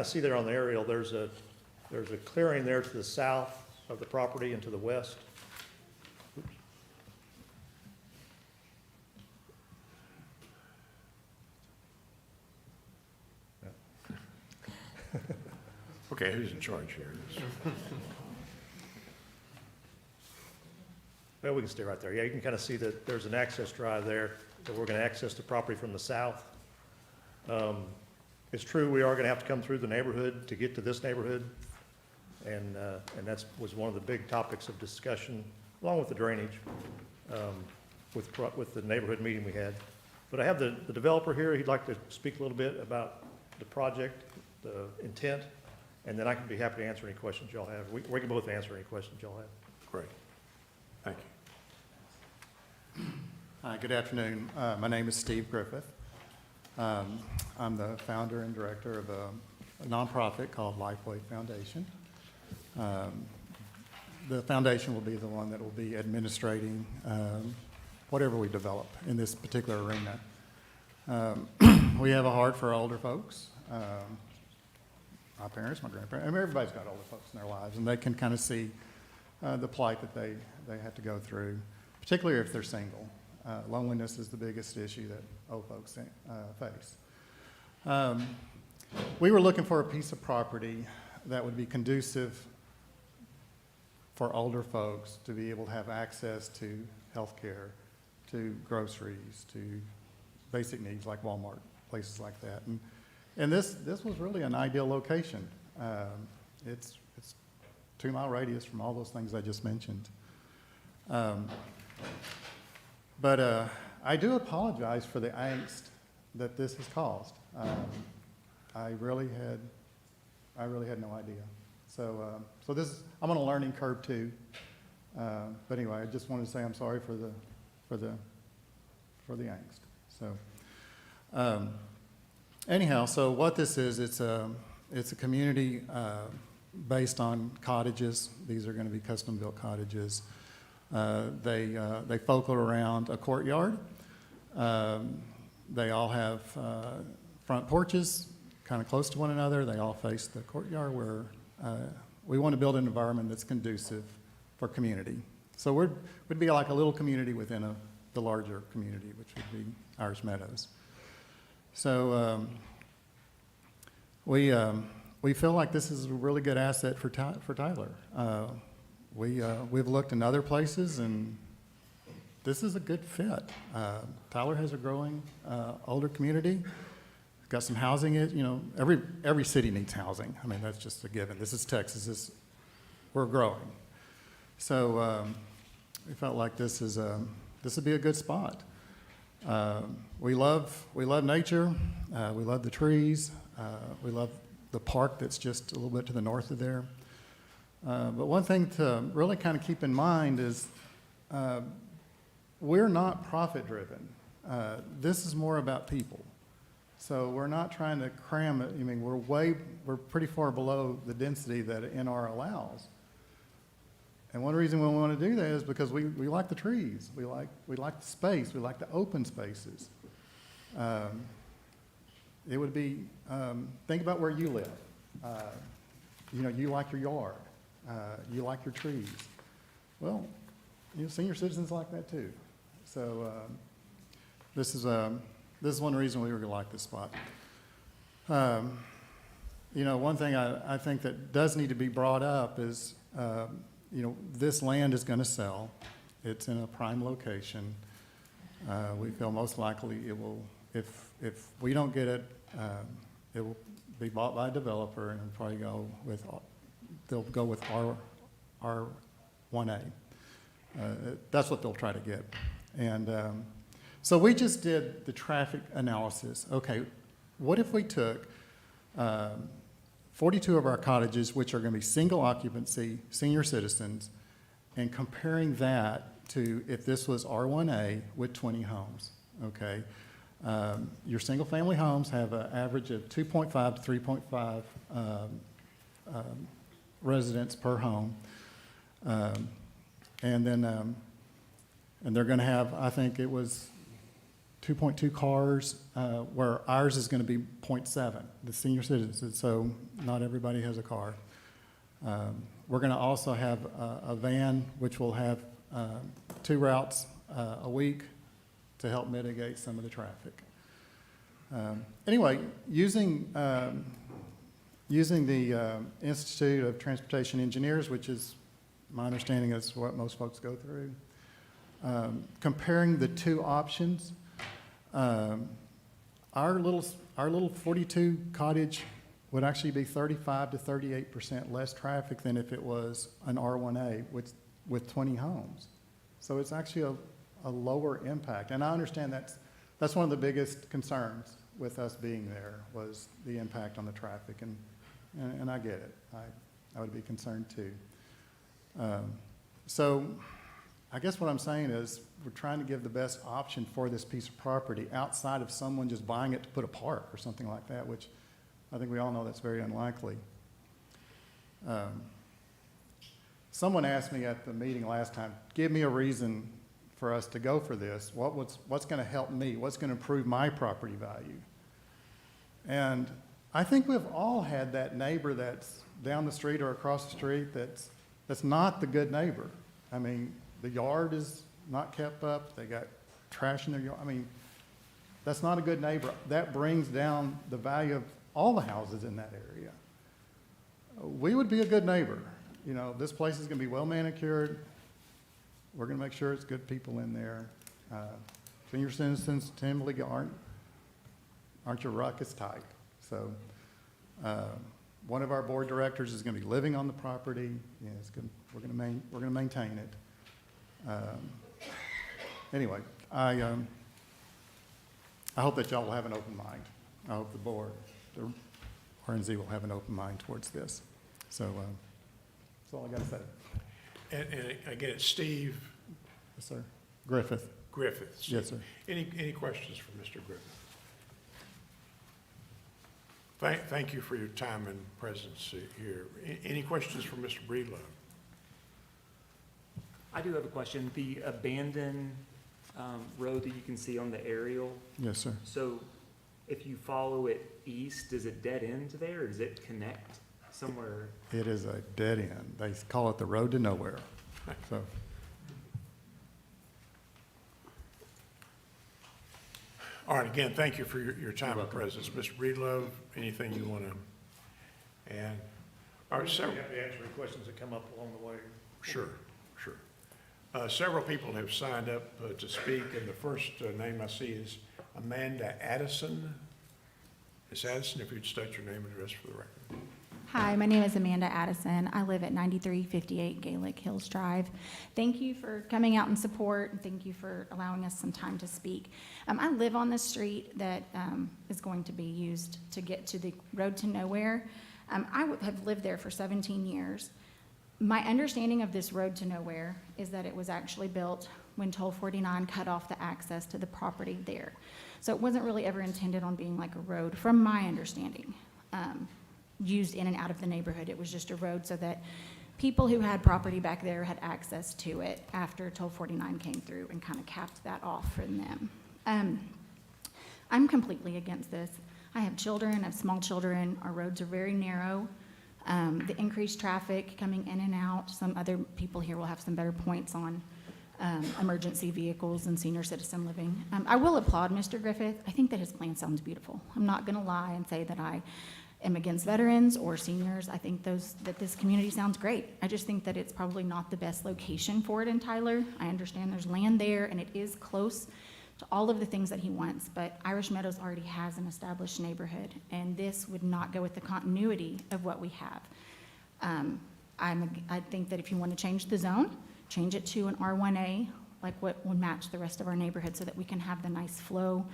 see there on the aerial, there's a clearing there to the south of the property and to the west. Oops. Okay, who's in charge here? Well, we can stay right there. Yeah, you can kind of see that there's an access drive there, that we're going to access the property from the south. It's true, we are going to have to come through the neighborhood to get to this neighborhood. And that was one of the big topics of discussion, along with the drainage, with the neighborhood meeting we had. But I have the developer here. He'd like to speak a little bit about the project, the intent, and then I can be happy to answer any questions y'all have. We can both answer any questions y'all have. Great. Thank you. Hi, good afternoon. My name is Steve Griffith. I'm the founder and director of a nonprofit called Lifeway Foundation. The foundation will be the one that will be administrating whatever we develop in this particular arena. We have a heart for older folks. My parents, my grandparents, I mean, everybody's got older folks in their lives, and they can kind of see the plight that they have to go through, particularly if they're single. Loneliness is the biggest issue that old folks face. We were looking for a piece of property that would be conducive for older folks to be able to have access to health care, to groceries, to basic needs like Walmart, places like that. And this was really an ideal location. It's 2-mile radius from all those things I just mentioned. But I do apologize for the angst that this has caused. I really had no idea. So I'm on a learning curve too. But anyway, I just wanted to say I'm sorry for the angst. So anyhow, so what this is, it's a community based on cottages. These are going to be custom-built cottages. They focal around a courtyard. They all have front porches, kind of close to one another. They all face the courtyard where we want to build an environment that's conducive for community. So we'd be like a little community within the larger community, which would be Irish Meadows. So we feel like this is a really good asset for Tyler. We've looked in other places, and this is a good fit. Tyler has a growing older community. Got some housing. Every city needs housing. I mean, that's just a given. This is Texas. We're growing. So we felt like this would be a good spot. We love nature. We love the trees. We love the park that's just a little bit to the north of there. But one thing to really kind of keep in mind is we're not profit-driven. This is more about people. So we're not trying to cram it. I mean, we're pretty far below the density that NR allows. And one reason we want to do that is because we like the trees. We like the space. We like the open spaces. It would be, think about where you live. You like your yard. You like your trees. Well, senior citizens like that too. So this is one reason we really like this spot. One thing I think that does need to be brought up is, this land is going to sell. It's in a prime location. We feel most likely it will, if we don't get it, it will be bought by a developer and probably they'll go with R1A. That's what they'll try to get. And so we just did the traffic analysis. Okay, what if we took 42 of our cottages, which are going to be single occupancy, senior citizens, and comparing that to if this was R1A with 20 homes, okay? Your single family homes have an average of 2.5 to 3.5 residents per home. And they're going to have, I think it was 2.2 cars, where ours is going to be 0.7, the senior citizens, so not everybody has a car. We're going to also have a van, which will have 2 routes a week to help mitigate some of the traffic. Anyway, using the Institute of Transportation Engineers, which is my understanding is what most folks go through, comparing the 2 options, our little 42 cottage would actually be 35 to 38% less traffic than if it was an R1A with 20 homes. So it's actually a lower impact. And I understand that's one of the biggest concerns with us being there was the impact on the traffic, and I get it. I would be concerned too. So I guess what I'm saying is we're trying to give the best option for this piece of property outside of someone just buying it to put a park or something like that, which I think we all know that's very unlikely. Someone asked me at the meeting last time, give me a reason for us to go for this. What's going to help me? What's going to improve my property value? And I think we've all had that neighbor that's down the street or across the street that's not the good neighbor. I mean, the yard is not kept up. They got trash in their yard. I mean, that's not a good neighbor. That brings down the value of all the houses in that area. We would be a good neighbor. You know, this place is going to be well manicured. We're going to make sure it's good people in there. Senior citizens typically aren't your ruckus type. So one of our board directors is going to be living on the property. Yeah, we're going to maintain it. Anyway, I hope that y'all will have an open mind. I hope the board, the R&Z will have an open mind towards this. So that's all I got to say. And again, it's Steve Yes, sir. Griffith. Griffith. Yes, sir. Any questions for Mr. Griffith? Thank you for your time and presence here. Any questions for Mr. Breedlove? I do have a question. The abandoned road that you can see on the aerial, Yes, sir. so if you follow it east, does it dead end there, or does it connect somewhere? It is a dead end. They call it the road to nowhere. So, All right, again, thank you for your time and welcome. presence. Mr. Breedlove, anything you want to add? All right, We're several, happy to answer any questions that come up along the way. sure. Several people have signed up to speak, and the first name I see is Amanda Addison. Ms. Addison, if you'd state your name and address for the record. Hi, my name is Amanda Addison. I live at 9358 Gaelic Hills Drive. Thank you for coming out in support, and thank you for allowing us some time to speak. I live on the street that is going to be used to get to the road to nowhere. Have lived there for 17 years. My understanding of this road to nowhere is that it was actually built when Toll 49 cut off the access to the property there. So it wasn't really ever intended on being like a road, from my understanding. Used in and out of the neighborhood. It was just a road so that people who had property back there had access to it after Toll 49 came through and kind of capped that off for them. I'm completely against this. I have children, I have small children. Our roads are very narrow. The increased traffic coming in and out, some other people here will have some better points on emergency vehicles and senior citizen living. I will applaud Mr. Griffith. I think that his plan sounds beautiful. I'm not going to lie and say that I am against veterans or seniors. I think that this community sounds great. I just think that it's probably not the best location for it in Tyler. I understand there's land there and it is close to all of the things that he wants, but Irish Meadows already has an established neighborhood, and this would not go with the continuity of what we have. I think that if you want to change the zone, change it to an R1A, like what would match the rest of our neighborhood, so that we can have the nice flow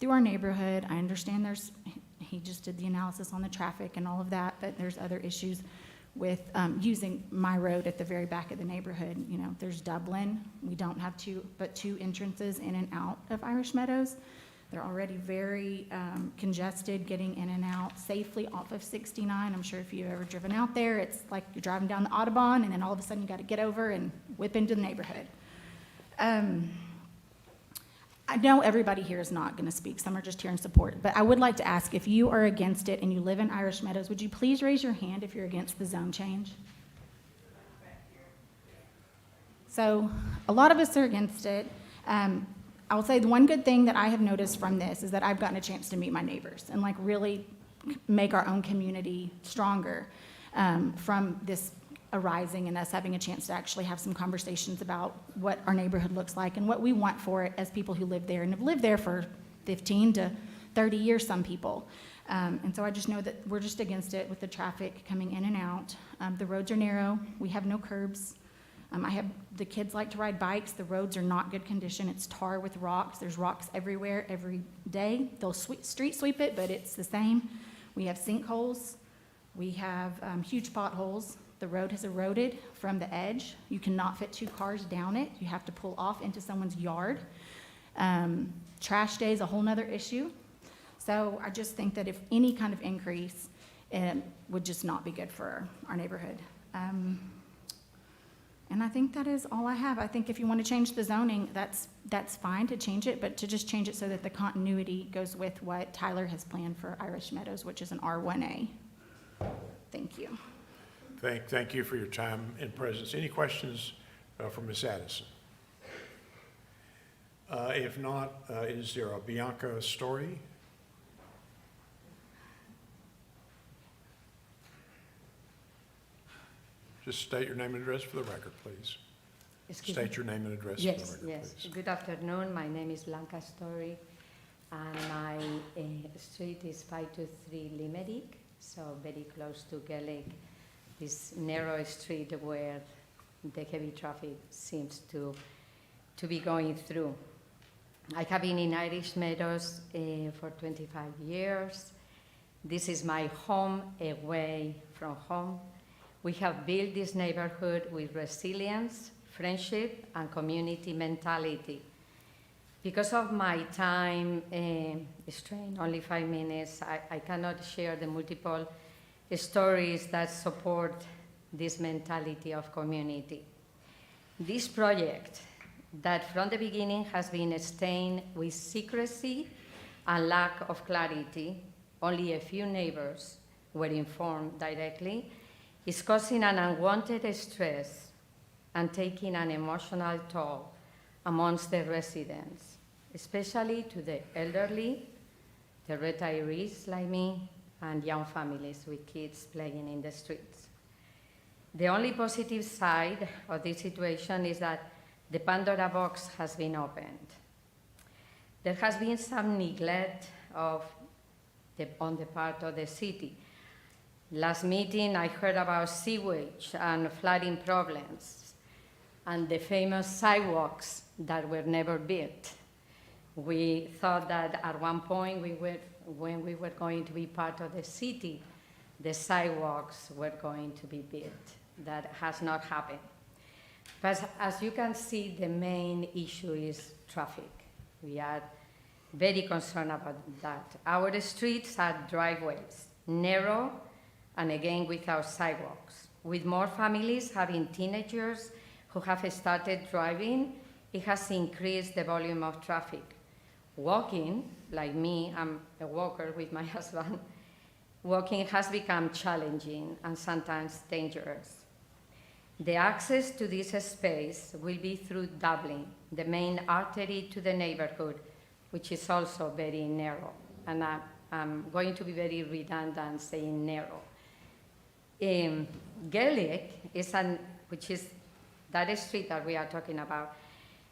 through our neighborhood. I understand he just did the analysis on the traffic and all of that, but there's other issues with using my road at the very back of the neighborhood. You know, there's Dublin. We don't have two entrances in and out of Irish Meadows. They're already very congested getting in and out safely off of 69. I'm sure if you've ever driven out there, it's like you're driving down the Audubon and then all of a sudden you got to get over and whip into the neighborhood. I know everybody here is not going to speak. Some are just here in support. But I would like to ask, if you are against it and you live in Irish Meadows, would you please raise your hand if you're against the zone change? So a lot of us are against it. I will say the one good thing that I have noticed from this is that I've gotten a chance to meet my neighbors and like really make our own community stronger from this arising and us having a chance to actually have some conversations about what our neighborhood looks like and what we want for it as people who live there and have lived there for 15 to 30 years, some people. And so I just know that we're just against it with the traffic coming in and out. The roads are narrow. We have no curbs. The kids like to ride bikes. The roads are not good condition. It's tar with rocks. There's rocks everywhere every day. They'll street sweep it, but it's the same. We have sinkholes. We have huge potholes. The road has eroded from the edge. You cannot fit 2 cars down it. You have to pull off into someone's yard. Trash day is a whole nother issue. So I just think that if any kind of increase, it would just not be good for our neighborhood. And I think that is all I have. I think if you want to change the zoning, that's fine to change it, but to just change it so that the continuity goes with what Tyler has planned for Irish Meadows, which is an R1A. Thank you. Thank you for your time and presence. Any questions for Ms. Addison? If not, is there a Bianca Story? Just state your name and address for the record, please. Excuse me? State your name and address for Yes, the record, yes. please. Good afternoon. My name is Blanca Story, and my street is 523 Limerick, so very close to Gaelic, this narrow street where the heavy traffic seems to be going through. I have been in Irish Meadows for 25 years. This is my home away from home. We have built this neighborhood with resilience, friendship, and community mentality. Because of my time strain, only 5 minutes, I cannot share the multiple stories that support this mentality of community. This project that from the beginning has been stained with secrecy and lack of clarity, only a few neighbors were informed directly, is causing an unwanted stress and taking an emotional toll amongst the residents, especially to the elderly, the retirees like me, and young families with kids playing in the streets. The only positive side of this situation is that the Pandora box has been opened. There has been some neglect on the part of the city. Last meeting, I heard about sewage and flooding problems and the famous sidewalks that were never built. We thought that at one point, when we were going to be part of the city, the sidewalks were going to be built. That has not happened. But as you can see, the main issue is traffic. We are very concerned about that. Our streets are driveways, narrow, and again without sidewalks. With more families having teenagers who have started driving, it has increased the volume of traffic. Walking, like me, I'm a walker with my husband, walking has become challenging and sometimes dangerous. The access to this space will be through Dublin, the main artery to the neighborhood, which is also very narrow. And I'm going to be very redundant saying narrow. Gaelic, which is that street that we are talking about,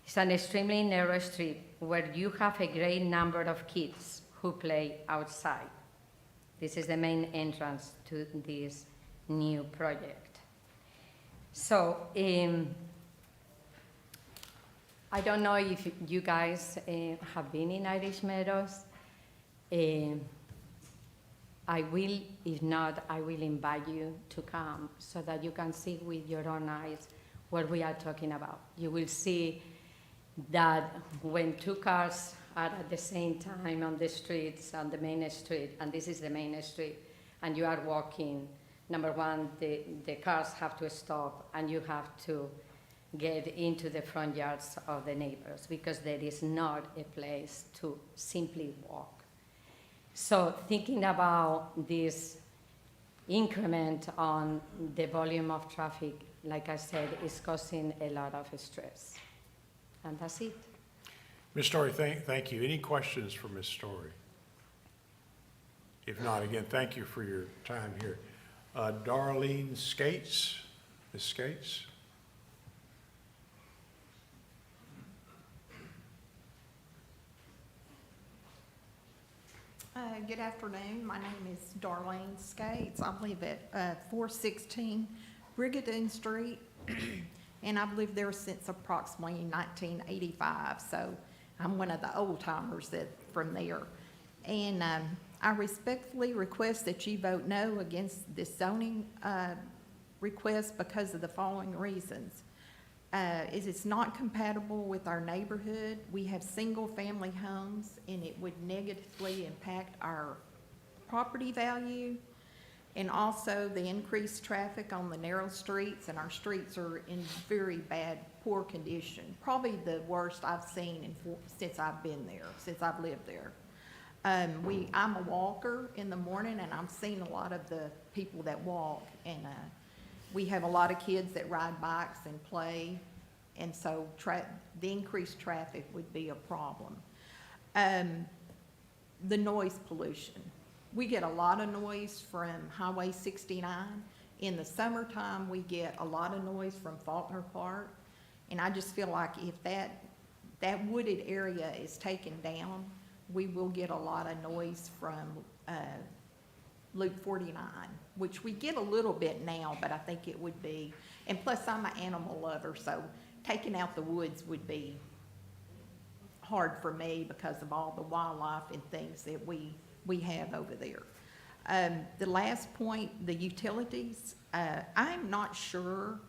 is an extremely narrow street where you have a great number of kids who play outside. This is the main entrance to this new project. So, I don't know if you guys have been in Irish Meadows. I will, if not, I will invite you to come so that you can see with your own eyes what we are talking about. You will see that when 2 cars are at the same time on the streets, on the main street, and this is the main street, and you are walking, number one, the cars have to stop, and you have to get into the front yards of the neighbors because there is not a place to simply walk. So thinking about this increment on the volume of traffic, like I said, is causing a lot of stress. And that's it. Ms. Story, thank you. Any questions for Ms. Story? If not, again, thank you for your time here. Darlene Skates, Ms. Skates? Good afternoon. My name is Darlene Skates. I live at 416 Brigadoon Street, and I've lived there since approximately 1985, so I'm one of the old timers from there. And I respectfully request that you vote no against this zoning request because of the following reasons. It's not compatible with our neighborhood. We have single-family homes, and it would negatively impact our property value. And also the increased traffic on the narrow streets, and our streets are in very bad, poor condition. Probably the worst I've seen since I've been there, since I've lived there. I'm a walker in the morning, and I've seen a lot of the people that walk, and we have a lot of kids that ride bikes and play, and so the increased traffic would be a problem. The noise pollution. We get a lot of noise from Highway 69. In the summertime, we get a lot of noise from Faulkner Park, and I just feel like if that wooded area is taken down, we will get a lot of noise from Loop 49, which we get a little bit now, but I think it would be, and plus I'm an animal lover, so taking out the woods would be hard for me because of all the wildlife and things that we have over there. The last point, the utilities, I'm not sure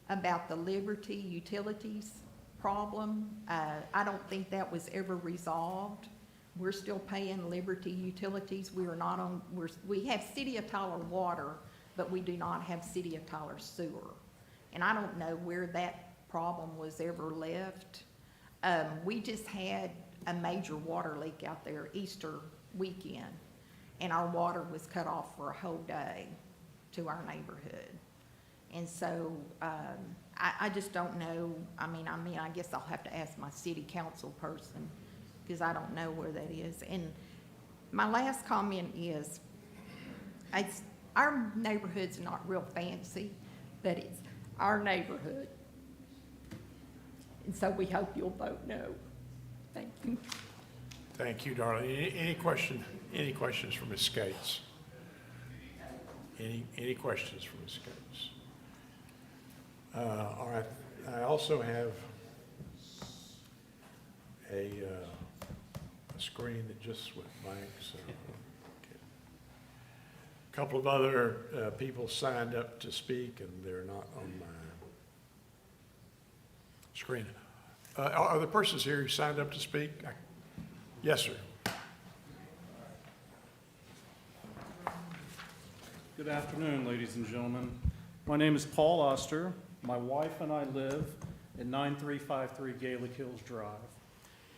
about the Liberty Utilities problem. I don't think that was ever resolved. We're still paying Liberty Utilities. We are not on, we have City of Tyler water, but we do not have City of Tyler sewer. And I don't know where that problem was ever left. We just had a major water leak out there Easter weekend, and our water was cut off for a whole day to our neighborhood. And so I just don't know. I mean, I guess I'll have to ask my city council person, because I don't know where that is. And my last comment is, our neighborhood's not real fancy, but it's our neighborhood. And so we hope you'll vote no. Thank you. Thank you, Darlene. Any questions for Ms. Skates? Any questions for Ms. Skates? All right, I also have a screen that just went blank, so. Okay. A couple of other people signed up to speak, and they're not on my screen. Are the persons here who signed up to speak? Yes, sir. Good afternoon, ladies and gentlemen. My name is Paul Oster. My wife and I live at 9353 Gaelic Hills Drive.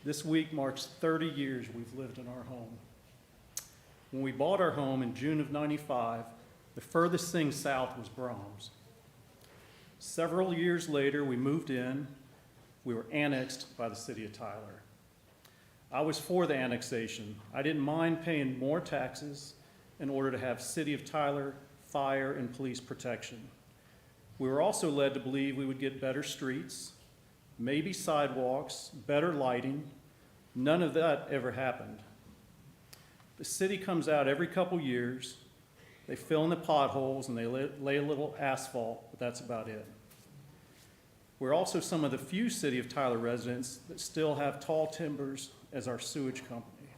This week marks 30 years we've lived in our home. When we bought our home in June of '95, the furthest thing south was Brahms. Several years later, we moved in. We were annexed by the city of Tyler. I was for the annexation. I didn't mind paying more taxes in order to have City of Tyler fire and police protection. We were also led to believe we would get better streets, maybe sidewalks, better lighting. None of that ever happened. The city comes out every couple years, they fill in the potholes and they lay a little asphalt, but that's about it. We're also some of the few City of Tyler residents that still have tall timbers as our sewage company.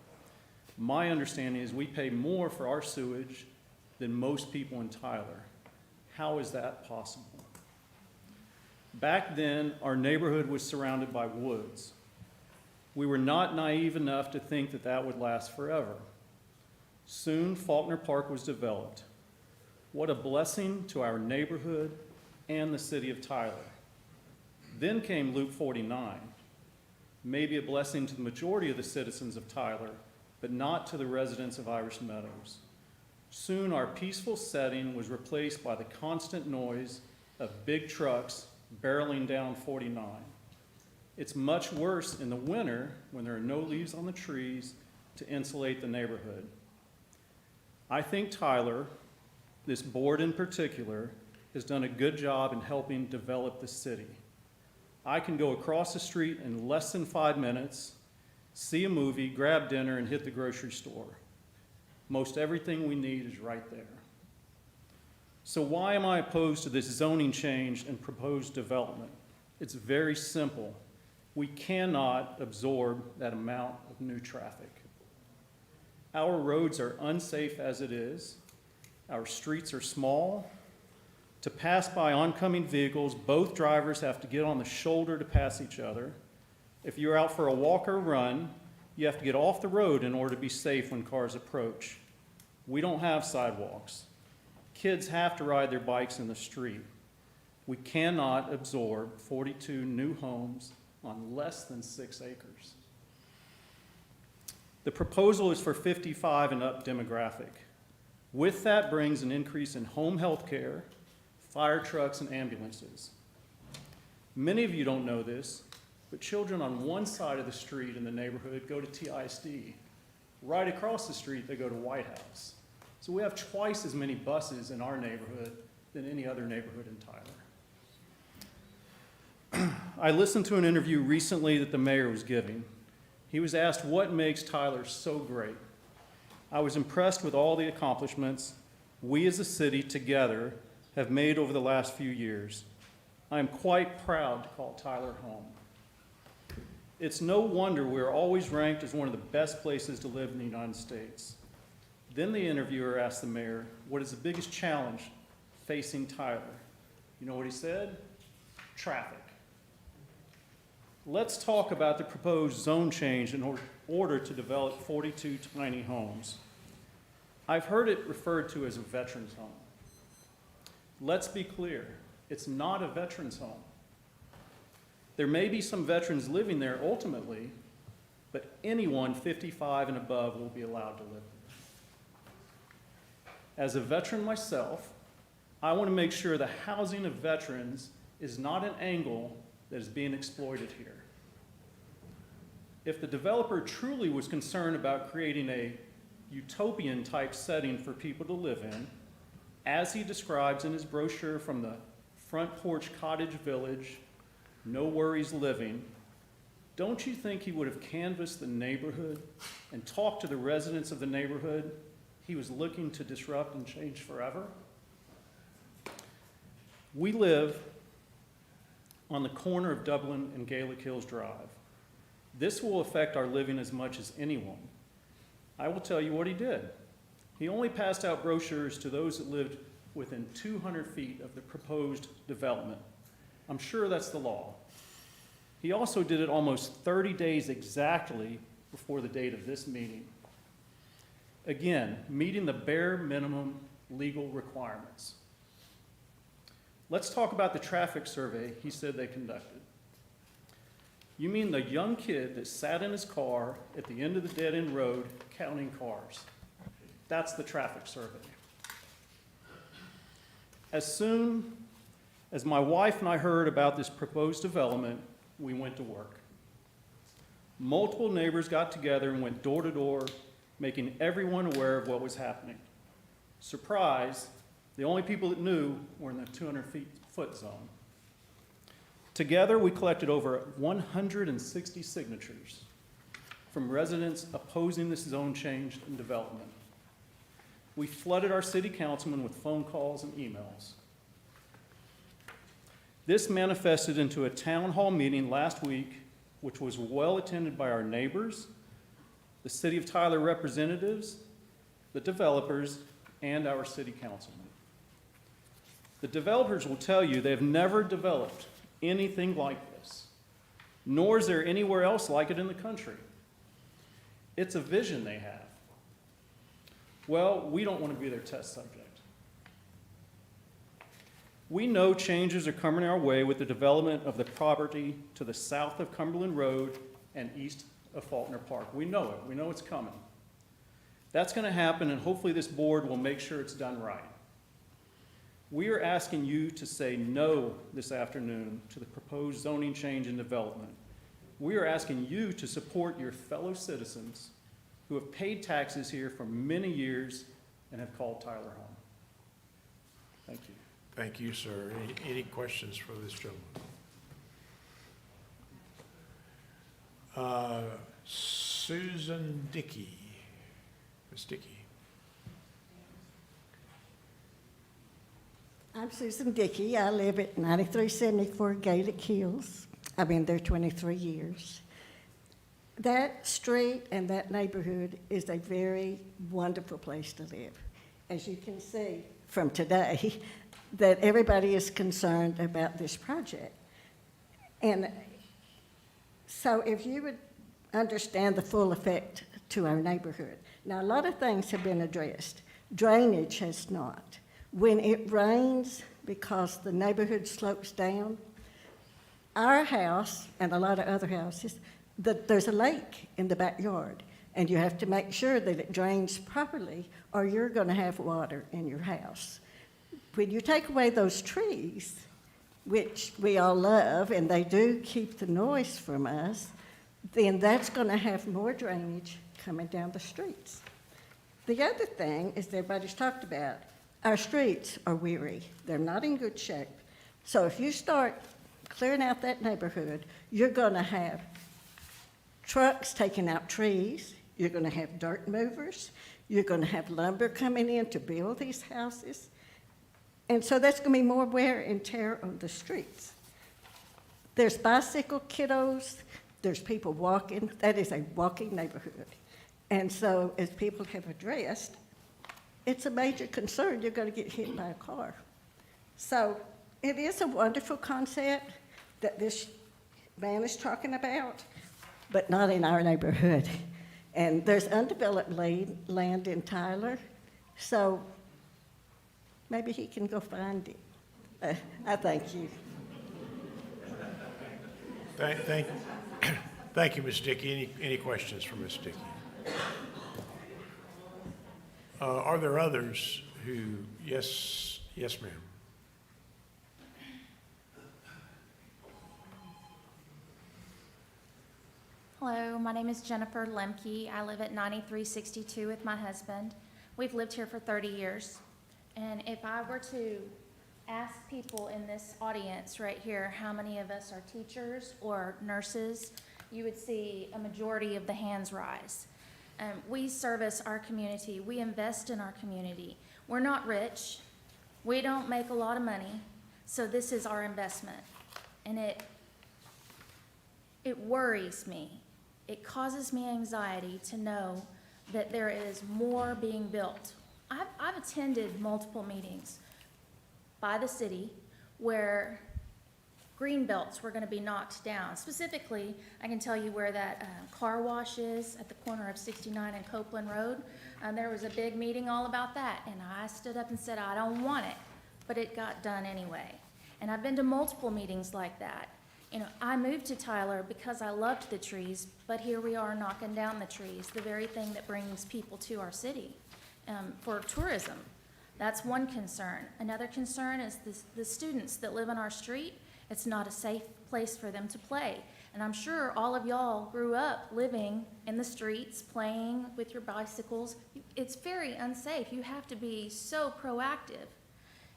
My understanding is we pay more for our sewage than most people in Tyler. How is that possible? Back then, our neighborhood was surrounded by woods. We were not naive enough to think that that would last forever. Soon, Faulkner Park was developed. What a blessing to our neighborhood and the city of Tyler. Then came Loop 49, maybe a blessing to the majority of the citizens of Tyler, but not to the residents of Irish Meadows. Soon our peaceful setting was replaced by the constant noise of big trucks barreling down 49. It's much worse in the winter when there are no leaves on the trees to insulate the neighborhood. I think Tyler, this board in particular, has done a good job in helping develop the city. I can go across the street in less than 5 minutes, see a movie, grab dinner, and hit the grocery store. Most everything we need is right there. So why am I opposed to this zoning change and proposed development? It's very simple. We cannot absorb that amount of new traffic. Our roads are unsafe as it is. Our streets are small. To pass by oncoming vehicles, both drivers have to get on the shoulder to pass each other. If you're out for a walk or run, you have to get off the road in order to be safe when cars approach. We don't have sidewalks. Kids have to ride their bikes in the street. We cannot absorb 42 new homes on less than 6 acres. The proposal is for 55 and up demographic. With that brings an increase in home health care, fire trucks, and ambulances. Many of you don't know this, but children on one side of the street in the neighborhood go to TISD. Right across the street, they go to White House. So we have twice as many buses in our neighborhood than any other neighborhood in Tyler. I listened to an interview recently that the mayor was giving. He was asked what makes Tyler so great. I was impressed with all the accomplishments we as a city together have made over the last few years. I am quite proud to call Tyler home. It's no wonder we are always ranked as one of the best places to live in the United States. Then the interviewer asked the mayor, what is the biggest challenge facing Tyler? You know what he said? Traffic. Let's talk about the proposed zone change in order to develop 42 tiny homes. I've heard it referred to as a veteran's home. Let's be clear, it's not a veteran's home. There may be some veterans living there ultimately, but anyone 55 and above will be allowed to live there. As a veteran myself, I want to make sure the housing of veterans is not an angle that is being exploited here. If the developer truly was concerned about creating a utopian type setting for people to live in, as he describes in his brochure from the Front Porch Cottage Village, No Worries Living, don't you think he would have canvassed the neighborhood and talked to the residents of the neighborhood he was looking to disrupt and change forever? We live on the corner of Dublin and Gaelic Hills Drive. This will affect our living as much as anyone. I will tell you what he did. He only passed out brochures to those that lived within 200 feet of the proposed development. I'm sure that's the law. He also did it almost 30 days exactly before the date of this meeting. Again, meeting the bare minimum legal requirements. Let's talk about the traffic survey he said they conducted. You mean the young kid that sat in his car at the end of the dead-end road counting cars? That's the traffic survey. As soon as my wife and I heard about this proposed development, we went to work. Multiple neighbors got together and went door to door, making everyone aware of what was happening. Surprise, the only people that knew were in the 200-foot zone. Together, we collected over 160 signatures from residents opposing this zone change and development. We flooded our city councilman with phone calls and emails. This manifested into a town hall meeting last week, which was well attended by our neighbors, the City of Tyler representatives, the developers, and our city councilman. The developers will tell you they've never developed anything like this, nor is there anywhere else like it in the country. It's a vision they have. Well, we don't want to be their test subject. We know changes are coming our way with the development of the property to the south of Cumberland Road and east of Faulkner Park. We know it. We know it's coming. That's going to happen, and hopefully this board will make sure it's done right. We are asking you to say no this afternoon to the proposed zoning change and development. We are asking you to support your fellow citizens who have paid taxes here for many years and have called Tyler home. Thank you. Thank you, sir. Any questions for this gentleman? Susan Dickey. Ms. Dickey. I'm Susan Dickey. I live at 9374 Gaelic Hills. I've been there 23 years. That street and that neighborhood is a very wonderful place to live. As you can see from today, that everybody is concerned about this project. And so if you would understand the full effect to our neighborhood. Now, a lot of things have been addressed. Drainage has not. When it rains, because the neighborhood slopes down, our house and a lot of other houses, there's a lake in the backyard, and you have to make sure that it drains properly or you're going to have water in your house. When you take away those trees, which we all love, and they do keep the noise from us, then that's going to have more drainage coming down the streets. The other thing is everybody's talked about, our streets are weary. They're not in good shape. So if you start clearing out that neighborhood, you're going to have trucks taking out trees. You're going to have dirt movers. You're going to have lumber coming in to build these houses. And so that's going to be more wear and tear on the streets. There's bicycle kiddos. There's people walking. That is a walking neighborhood. And so as people have addressed, it's a major concern. You're going to get hit by a car. So it is a wonderful concept that this man is talking about, but not in our neighborhood. And there's undeveloped land in Tyler, so maybe he can go find it. I thank you. Thank you, Ms. Dickey. Any questions for Ms. Dickey? Are there others who, yes, ma'am. Hello, my name is Jennifer Lemke. I live at 9362 with my husband. We've lived here for 30 years. And if I were to ask people in this audience right here how many of us are teachers or nurses, you would see a majority of the hands rise. We service our community. We invest in our community. We're not rich. We don't make a lot of money. So this is our investment. And it worries me. It causes me anxiety to know that there is more being built. I've attended multiple meetings by the city where green belts were going to be knocked down. Specifically, I can tell you where that car wash is at the corner of 69 and Copeland Road. There was a big meeting all about that, and I stood up and said, I don't want it, but it got done anyway. And I've been to multiple meetings like that. You know, I moved to Tyler because I loved the trees, but here we are knocking down the trees, the very thing that brings people to our city for tourism. That's one concern. Another concern is the students that live on our street. It's not a safe place for them to play. And I'm sure all of y'all grew up living in the streets, playing with your bicycles. It's very unsafe. You have to be so proactive.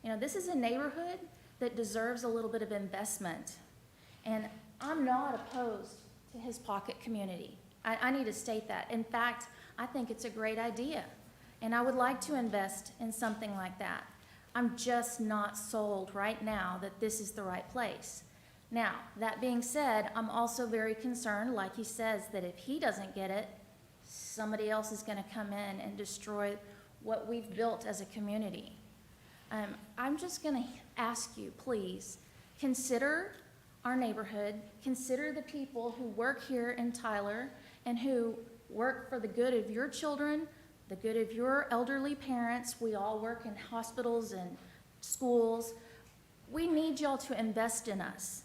You know, this is a neighborhood that deserves a little bit of investment. And I'm not opposed to his pocket community. I need to state that. In fact, I think it's a great idea. And I would like to invest in something like that. I'm just not sold right now that this is the right place. Now, that being said, I'm also very concerned, like he says, that if he doesn't get it, somebody else is going to come in and destroy what we've built as a community. I'm just going to ask you, please, consider our neighborhood, consider the people who work here in Tyler and who work for the good of your children, the good of your elderly parents. We all work in hospitals and schools. we need y'all to invest in us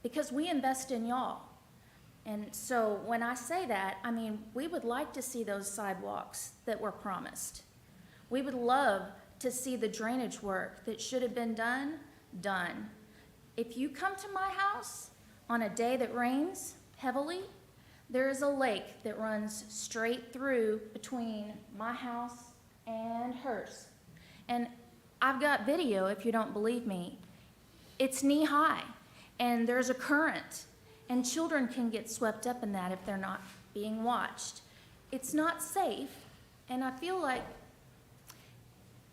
because we invest in y'all. And so when I say that, I mean, we would like to see those sidewalks that were promised. We would love to see the drainage work that should have been done. If you come to my house on a day that rains heavily, there is a lake that runs straight through between my house and hers. And I've got video if you don't believe me. It's knee high, and there's a current, and children can get swept up in that if they're not being watched. It's not safe, and I feel like,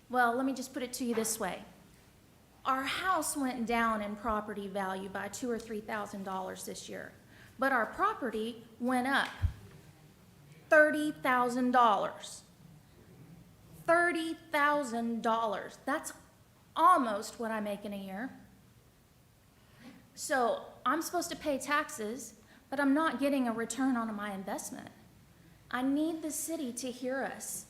well, let me just put it to you this way. Our house went down in property value by $2,000 or $3,000 this year, but our property went up $30,000. $30,000. That's almost what I make in a year. So I'm supposed to pay taxes, but I'm not getting a return on my investment. I need the city to hear us.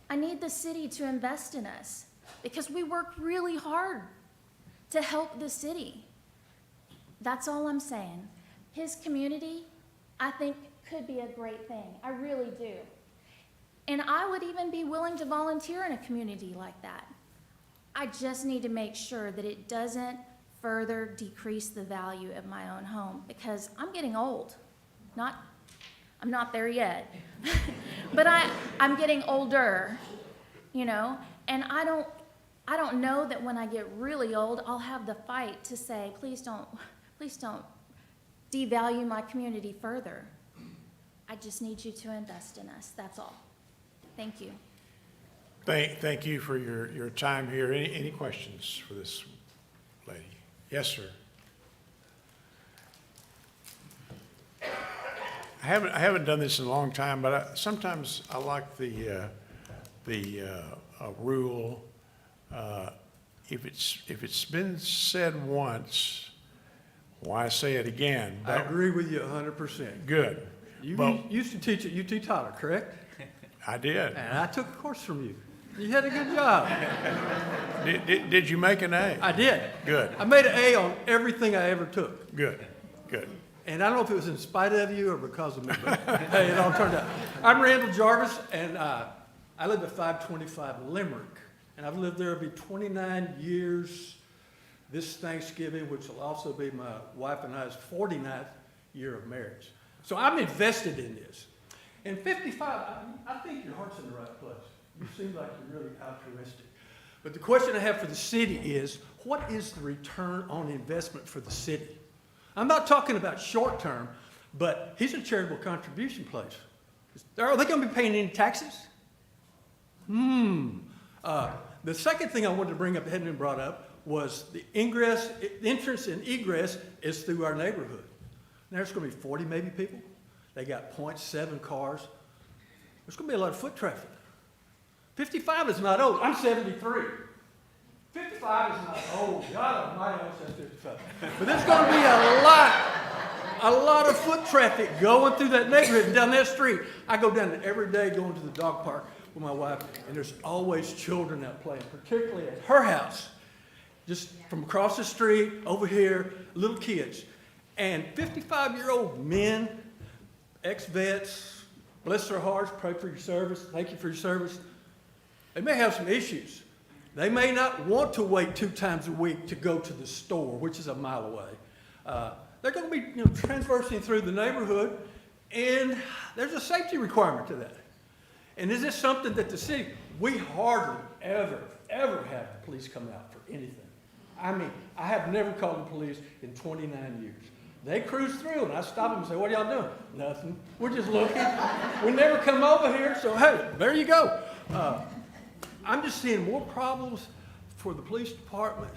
I need the city to invest in us because we work really hard to help the city. That's all I'm saying. His community, I think, could be a great thing. I really do. And I would even be willing to volunteer in a community like that. I just need to make sure that it doesn't further decrease the value of my own home because I'm getting old. I'm not there yet, but I'm getting older, you know, and I don't know that when I get really old, I'll have the fight to say, please don't devalue my community further. I just need you to invest in us, that's all. Thank you. Thank you for your time here. Any questions for this lady? Yes, sir. I haven't done this in a long time, but sometimes I like the rule. If it's been said once, why say it again? I agree with you 100%. Good. You used to teach at UT Tyler, correct? I did. And I took a course from you. You had a good job. Did you make an A? I did. Good. I made an A on everything I ever took. Good. And I don't know if it was in spite of you or because of me, but hey, it all turned out. I'm Randall Jarvis, and I live at 525 Limerick. And I've lived there, it'll be 29 years this Thanksgiving, which will also be my wife and I's 49th year of marriage. So I'm invested in this. And 55, I think your heart's in the right place. You seem like you're really altruistic. But the question I have for the city is, what is the return on investment for the city? I'm not talking about short term, but he's a charitable contribution place. Are they going to be paying any taxes? The second thing I wanted to bring up that hadn't been brought up was the entrance and egress is through our neighborhood. Now, there's going to be 40 maybe people. They got 0.7 cars. There's going to be a lot of foot traffic. 55 is not old. I'm 73. 55 is not old. God Almighty, I said 55. But there's going to be a lot of foot traffic going through that neighborhood and down that street. I go down there every day going to the dog park with my wife, and there's always children out playing, particularly at her house. Just from across the street, over here, little kids. And 55-year-old men, ex-vets, bless their hearts, pray for your service, thank you for your service. They may have some issues. They may not want to wait 2 times a week to go to the store, which is a mile away. They're going to be transversing through the neighborhood, and there's a safety requirement to that. And is this something that the city, we hardly ever have the police come out for anything. I mean, I have never called the police in 29 years. They cruise through, and I stop them and say, what are y'all doing? Nothing. We're just looking. We never come over here, so hey, there you go. I'm just seeing more problems for the police department.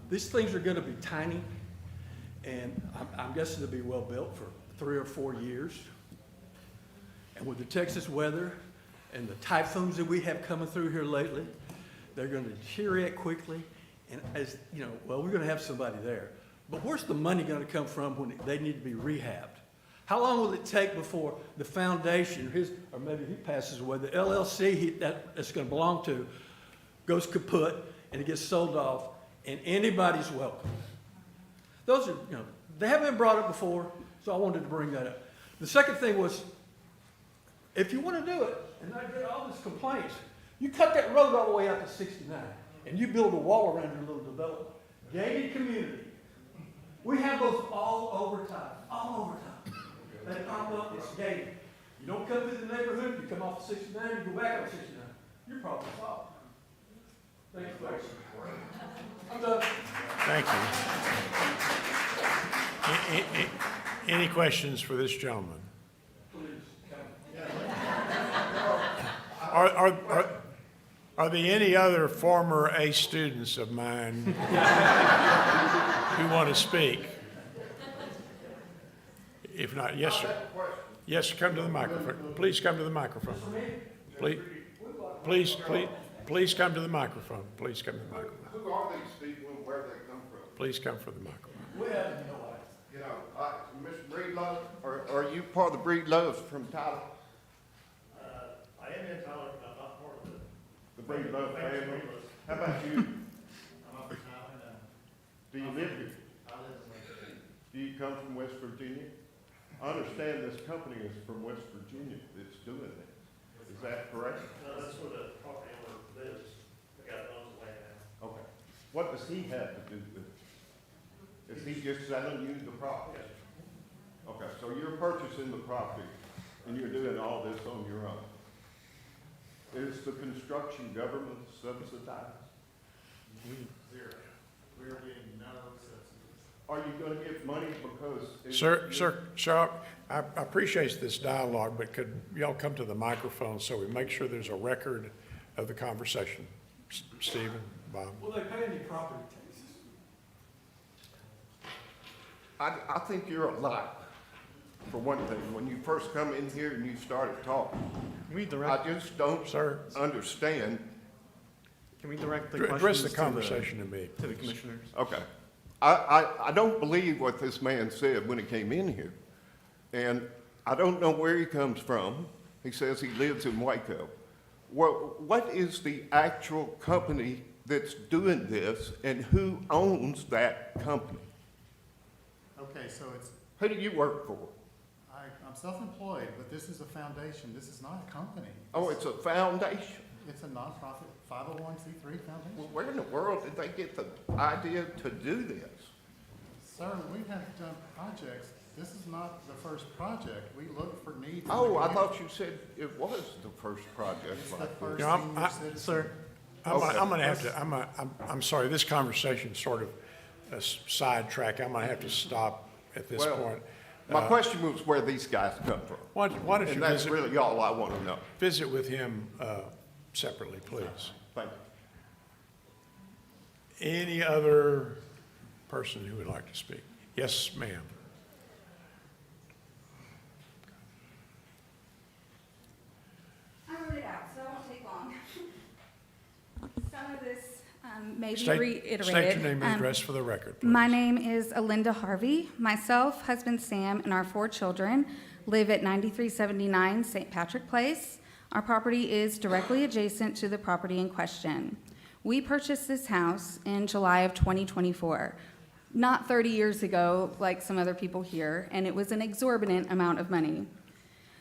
These things are going to be tiny, and I'm guessing they'll be well built for 3 or 4 years. And with the Texas weather and the typhoons that we have coming through here lately, they're going to deteriorate quickly. And as you know, well, we're going to have somebody there. But where's the money going to come from when they need to be rehabbed? How long will it take before the foundation, or maybe he passes away, the LLC that's going to belong to, goes kaput and it gets sold off, and anybody's welcome. Those are, they haven't been brought up before, so I wanted to bring that up. The second thing was, if you want to do it, and I get all these complaints, you cut that road all the way out to 69, and you build a wall around your little development. Gated community. We have those all over time, They pop up, it's gated. You don't come through the neighborhood, you come off 69, you go back on 69. Your problem solved. Thank you, folks. I'm done. Thank you. Any questions for this gentleman? Are there any other former A students of mine who want to speak? If not, yes, sir. Yes, come to the microphone. Please come to the microphone. Please come to the microphone. Please come to the microphone. Who are these people and where they come from? Please come for the microphone. We have no idea. You know, Mr. Breedlove, are you part of the Breedloves from Tyler? I am in Tyler, but I'm not part of The Breedlove family? How about you? I'm up in Tyler, Do you live here? I live in Lincoln. Do you come from West Virginia? I understand this company is from West Virginia that's doing this. Is that correct? No, that's where the property owner lives, the guy that owns the land now. Okay. What does he have to do with it? Is he just selling you the property? Okay, so you're purchasing the property and you're doing all this on your own. Is the construction government subsidized? Zero. We're getting no subsidies. Are you gonna get money because? Sir, I appreciate this dialogue, but could y'all come to the microphone so we make sure there's a record of the conversation? Stephen, Bob? Will they pay any property taxes? I think you're a liar, for one thing. When you first come in here and you started talking, I just don't Sir? understand. Can we direct the Address questions the conversation to me. to the please. commissioners? Okay. I don't believe what this man said when he came in here. And I don't know where he comes from. He says he lives in Waco. Well, what is the actual company that's doing this and who owns that company? Okay, so Who do you work for? I'm self-employed, but this is a foundation. This is not a company. Oh, it's a foundation. It's a nonprofit 501c3 foundation. Well, where in the world did they get the idea to do this? Sir, we have done projects. This is not the first project. We look for needs. in the Oh, I community. thought you said it was the first project It's the like this. first You know, senior citizen. Sir, I'm gonna have to, I'm sorry, this conversation's sort of a sidetrack. I'm gonna have to stop at this Well, point. My question was where these guys come from. Why don't you And that's visit, really all I want to know. visit with him separately, please? Thank you. Any other person who would like to speak? Yes, ma'am. I wrote it out, so it won't take long. Some of this may be State reiterated. your name and address for the record, please. My name is Alinda Harvey. Myself, husband Sam, and our 4 children live at 9379 St. Patrick Place. Our property is directly adjacent to the property in question. We purchased this house in July of 2024, not 30 years ago like some other people here, and it was an exorbitant amount of money.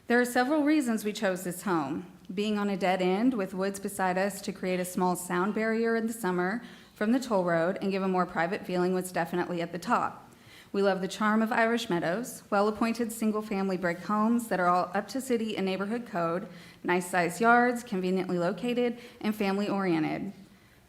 There are several reasons we chose this home. Being on a dead end with woods beside us to create a small sound barrier in the summer from the toll road and give a more private feeling was definitely at the top. We love the charm of Irish Meadows, well-appointed single-family brick homes that are all up to city and neighborhood code, nice-sized yards, conveniently located, and family-oriented.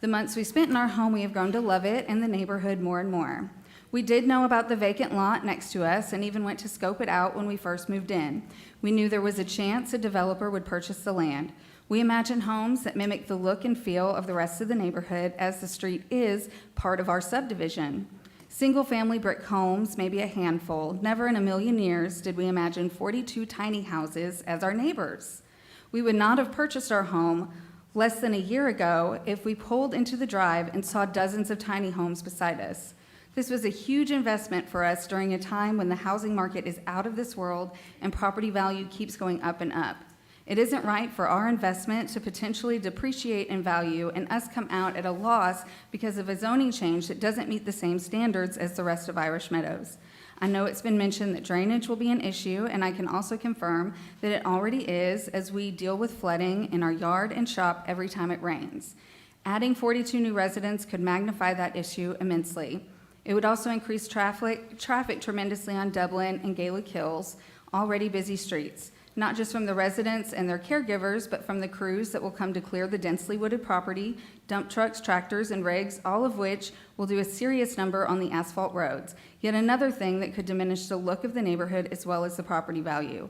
The months we spent in our home, we have grown to love it and the neighborhood more and more. We did know about the vacant lot next to us and even went to scope it out when we first moved in. We knew there was a chance a developer would purchase the land. We imagined homes that mimic the look and feel of the rest of the neighborhood, as the street is part of our subdivision. Single-family brick homes may be a handful. Never in a million years did we imagine 42 tiny houses as our neighbors. We would not have purchased our home less than a year ago if we pulled into the drive and saw dozens of tiny homes beside us. This was a huge investment for us during a time when the housing market is out of this world and property value keeps going up and up. It isn't right for our investment to potentially depreciate in value and us come out at a loss because of a zoning change that doesn't meet the same standards as the rest of Irish Meadows. I know it's been mentioned that drainage will be an issue, and I can also confirm that it already is as we deal with flooding in our yard and shop every time it rains. Adding 42 new residents could magnify that issue immensely. It would also increase traffic tremendously on Dublin and Gaelic Hills, already busy streets, not just from the residents and their caregivers, but from the crews that will come to clear the densely wooded property, dump trucks, tractors, and rigs, all of which will do a serious number on the asphalt roads. Yet another thing that could diminish the look of the neighborhood as well as the property value.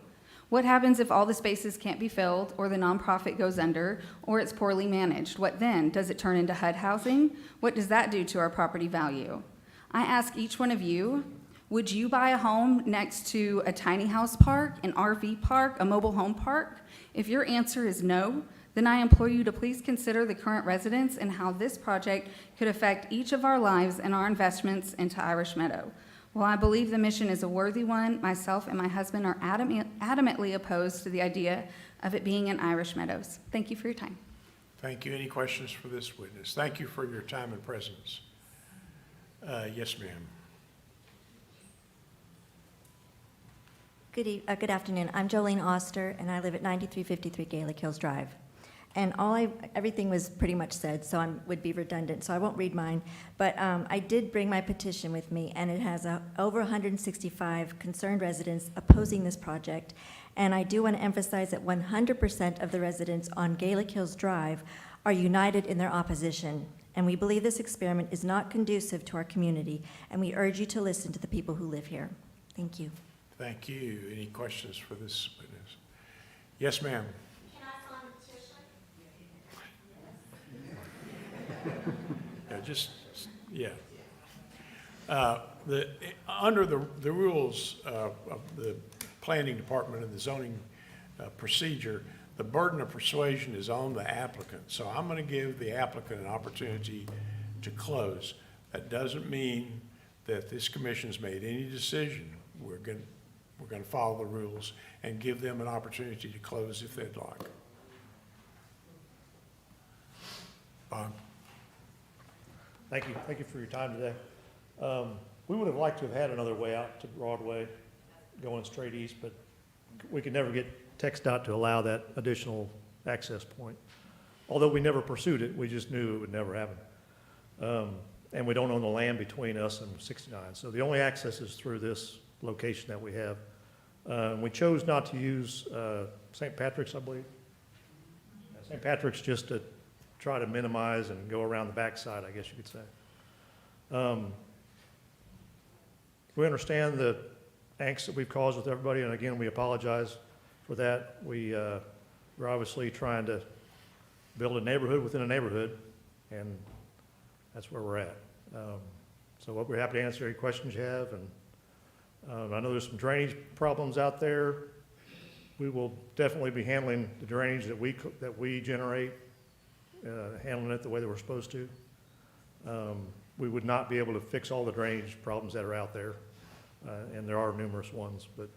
What happens if all the spaces can't be filled, or the nonprofit goes under, or it's poorly managed? What then? Does it turn into HUD housing? What does that do to our property value? I ask each one of you, would you buy a home next to a tiny house park, an RV park, a mobile home park? If your answer is no, then I implore you to please consider the current residents and how this project could affect each of our lives and our investments into Irish Meadow. While I believe the mission is a worthy one, myself and my husband are adamantly opposed to the idea of it being in Irish Meadows. Thank you for your time. Thank you. Any questions for this witness? Thank you for your time and presence. Yes, ma'am. Good afternoon. I'm Jolene Oster, and I live at 9353 Gaelic Hills Drive. And everything was pretty much said, so I would be redundant, so I won't read mine. But I did bring my petition with me, and it has over 165 concerned residents opposing this project. And I do want to emphasize that 100% of the residents on Gaelic Hills Drive are united in their opposition. And we believe this experiment is not conducive to our community, and we urge you to listen to the people who live here. Thank you. Thank you. Any questions for this witness? Yes, ma'am. Can I sign the petition? Under the rules of the planning department and the zoning procedure, the burden of persuasion is on the applicant. So I'm going to give the applicant an opportunity to close. That doesn't mean that this commission's made any decision. We're going to follow the rules and give them an opportunity to close if they'd like. Bob? Thank you for your time today. We would have liked to have had another way out to Broadway going straight east, but we could never get TxDOT to allow that additional access point. Although we never pursued it, we just knew it would never happen. And we don't own the land between us and 69. So the only access is through this location that we have. We chose not to use St. Patrick's, I believe. St. Patrick's just to try to minimize and go around the backside, I guess you could say. We understand the angst that we've caused with everybody, and again, we apologize for that. We're obviously trying to build a neighborhood within a neighborhood, and that's where we're at. So we're happy to answer any questions you have, and I know there's some drainage problems out there. We will definitely be handling the drainage that we generate, handling it the way that we're supposed to. We would not be able to fix all the drainage problems that are out there, and there are numerous ones, but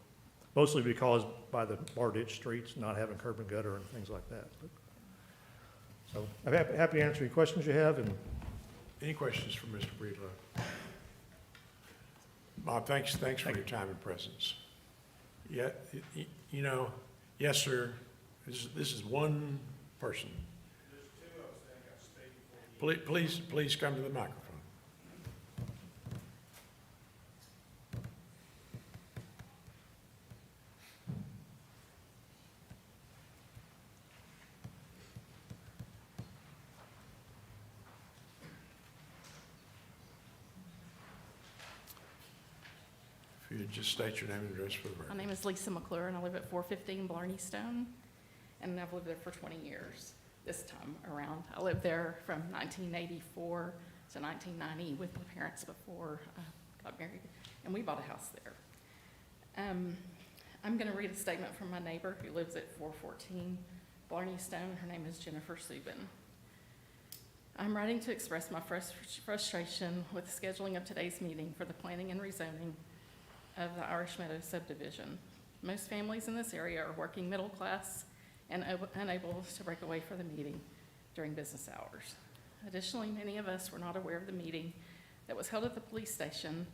mostly because by the bar ditch streets not having curb and gutter and things like that. So I'm happy to answer any questions you have. And any questions for Mr. Breedlove? Bob, thanks for your time and presence. Yeah, yes, sir. This is one person. There's two of us that got to speak before. Please come to the microphone. If you just state your name and address for the record. My name is Lisa McClure, and I live at 415 Blarney Stone, and I've lived there for 20 years this time around. I lived there from 1984 to 1990 with my parents before I got married, and we bought a house there. I'm going to read a statement from my neighbor who lives at 414 Blarney Stone. Her name is Jennifer Subin. I'm writing to express my frustration with the scheduling of today's meeting for the planning and rezoning of the Irish Meadows subdivision. Most families in this area are working middle class and unable to break away for the meeting during business hours. Additionally, many of us were not aware of the meeting that was held at the police station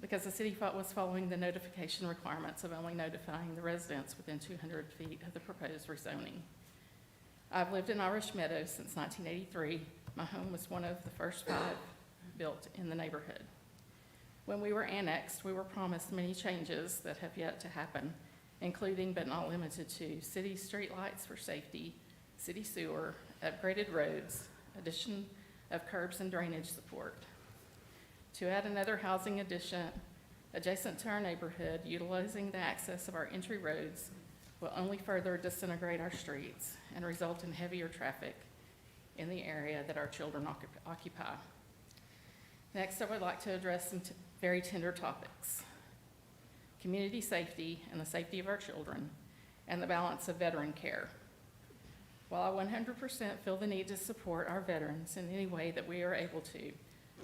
because the city was following the notification requirements of only notifying the residents within 200 feet of the proposed rezoning. I've lived in Irish Meadows since 1983. My home was one of the first 5 built in the neighborhood. When we were annexed, we were promised many changes that have yet to happen, including but not limited to city streetlights for safety, city sewer, upgraded roads, addition of curbs and drainage support. To add another housing addition adjacent to our neighborhood, utilizing the access of our entry roads will only further disintegrate our streets and result in heavier traffic in the area that our children occupy. Next, I would like to address some very tender topics: community safety and the safety of our children, and the balance of veteran care. While I 100% feel the need to support our veterans in any way that we are able to,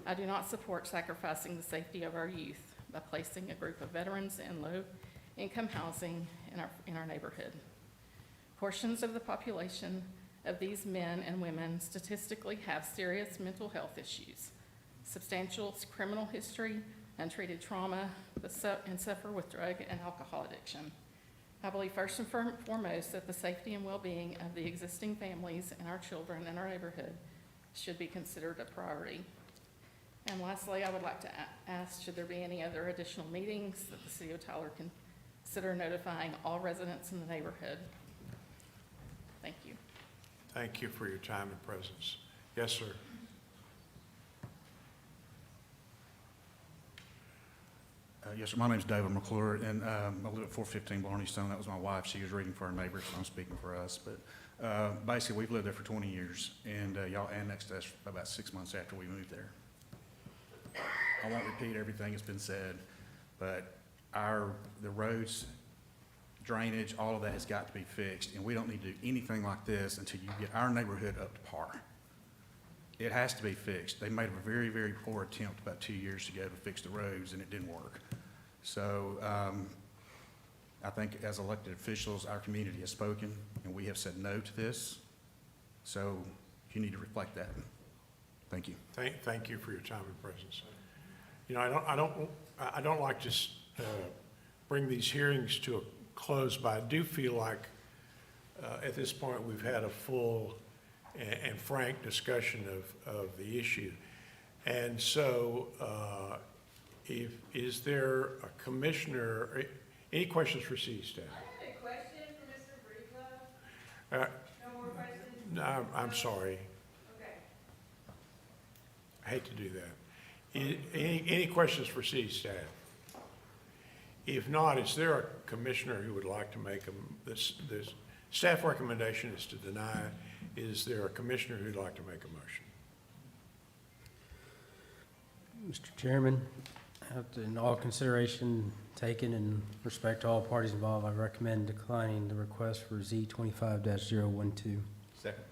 I do not support sacrificing the safety of our youth by placing a group of veterans in low-income housing in our neighborhood. Portions of the population of these men and women statistically have serious mental health issues, substantial criminal history, untreated trauma, and suffer with drug and alcohol addiction. I believe first and foremost that the safety and well-being of the existing families and our children in our neighborhood should be considered a priority. And lastly, I would like to ask, should there be any other additional meetings that the city of Tyler can consider notifying all residents in the neighborhood? Thank you. Thank you for your time and presence. Yes, sir. Yes, sir. My name's David McClure, and I live at 415 Blarney Stone. That was my wife. She was reading for our neighbors, so I'm speaking for us. But basically, we've lived there for 20 years, and y'all annexed us about 6 months after we moved there. I won't repeat everything that's been said, but the roads, drainage, all of that has got to be fixed, and we don't need to do anything like this until you get our neighborhood up to par. It has to be fixed. They made a very, very poor attempt about 2 years ago to fix the roads, and it didn't work. So I think as elected officials, our community has spoken, and we have said no to this. So you need to reflect that. Thank you. Thank you for your time and presence. You know, I don't like to bring these hearings to a close, but I do feel like at this point we've had a full and frank discussion of the issue. And so is there a commissioner, any questions for city staff? I have a question for Mr. Breedlove. No more questions? No, I'm sorry. Okay. I hate to do that. Any questions for city staff? If not, is there a commissioner who would like to make this staff recommendation is to deny. Is there a commissioner who'd like to make a motion? Mr. Chairman, after in all consideration taken and respect to all parties involved, I recommend declining the request for Z25-012. Second.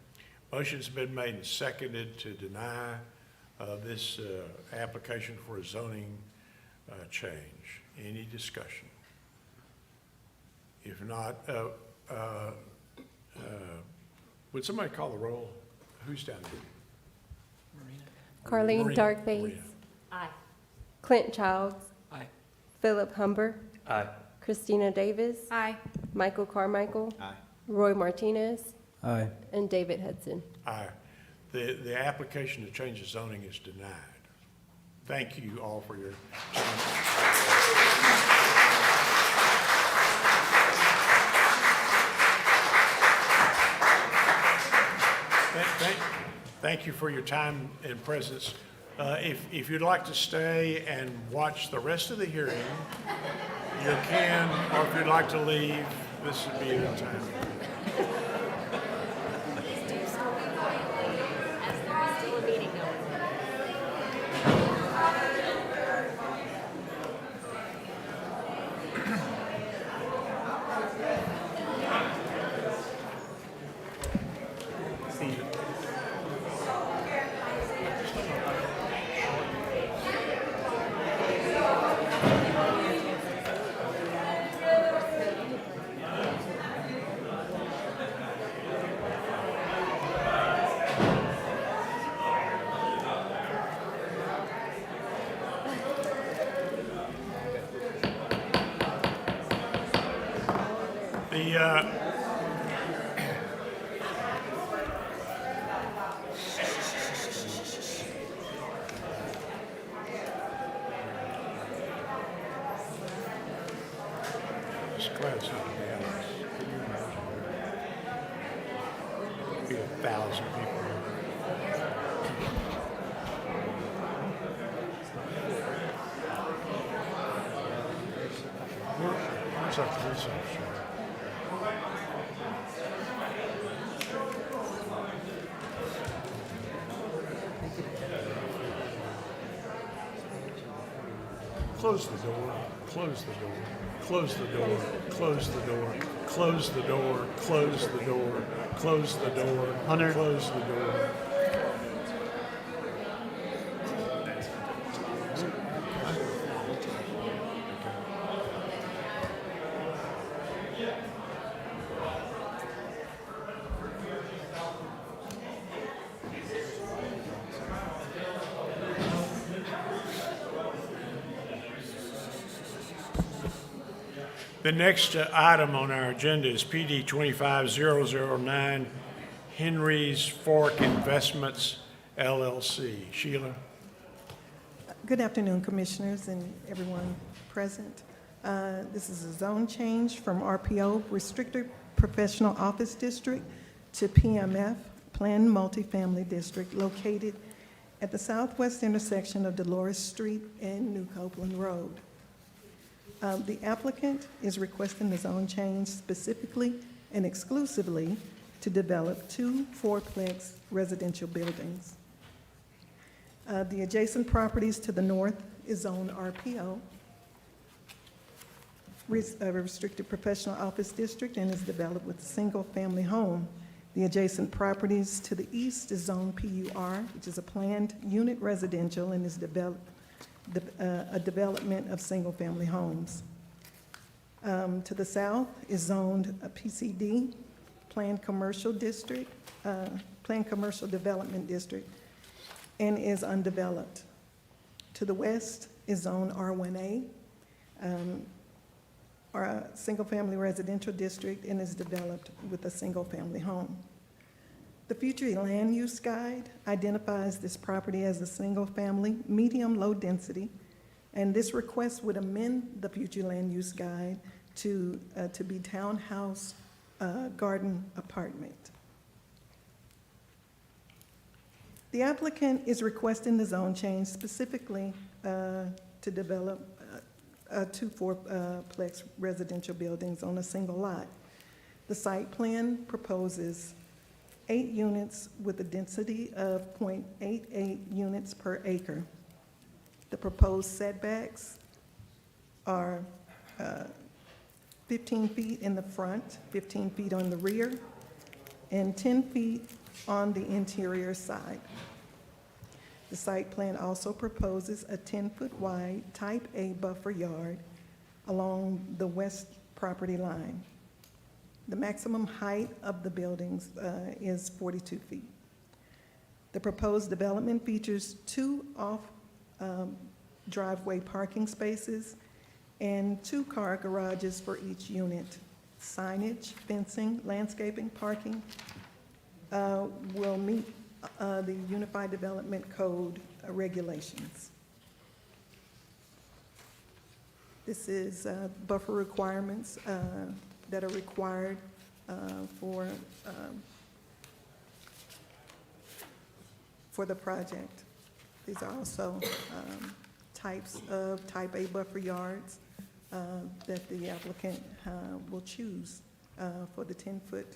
Motion's been made and seconded to deny this application for a zoning change. Any discussion? If not, would somebody call the roll? Who's down there? Carlene Marina. Darkbase. Marina. Aye. Clint Childs. Aye. Philip Humber. Aye. Christina Davis. Aye. Michael Carmichael. Aye. Roy Martinez. Aye. And David Hudson. Aye. The application to change the zoning is denied. Thank you all for your time. Thank you for your time and presence. If you'd like to stay and watch the rest of the hearing, you can, or if you'd like to leave, this would be a good time. This class is balanced. Can you imagine? Be 1,000 people. Where's our police officer? Close the door, close the door, close the door, close the door, close the door, close the door, close the door, Hunter. close the door. The next item on our agenda is PD 25-009, Henry's Fork Investments LLC. Sheila? Good afternoon, Commissioners and everyone present. This is a zone change from RPO, Restricted Professional Office District, to PMF, Planned Multifamily District, located at the southwest intersection of Dolores Street and New Copeland Road. The applicant is requesting the zone change specifically and exclusively to develop 2 fourplex residential buildings. The adjacent properties to the north is zoned RPO, Restricted Professional Office District, and is developed with a single-family home. The adjacent properties to the east is zoned PUR, which is a planned unit residential and is a development of single-family homes. To the south is zoned a PCD, Planned Commercial District, Planned Commercial Development District, and is undeveloped. To the west is zoned R1A, or a single-family residential district, and is developed with a single-family home. The future land use guide identifies this property as a single-family, medium-low density, and this request would amend the future land use guide to be townhouse garden apartment. The applicant is requesting the zone change specifically to develop 2 fourplex residential buildings on a single lot. The site plan proposes 8 units with a density of 0.88 units per acre. The proposed setbacks are 15 feet in the front, 15 feet on the rear, and 10 feet on the interior side. The site plan also proposes a 10-foot wide type A buffer yard along the west property line. The maximum height of the buildings is 42 feet. The proposed development features 2 off driveway parking spaces and 2 car garages for each unit. Signage, fencing, landscaping, parking will meet the Unified Development Code regulations. This is buffer requirements that are required for the project. These are also types of type A buffer yards that the applicant will choose for the 10-foot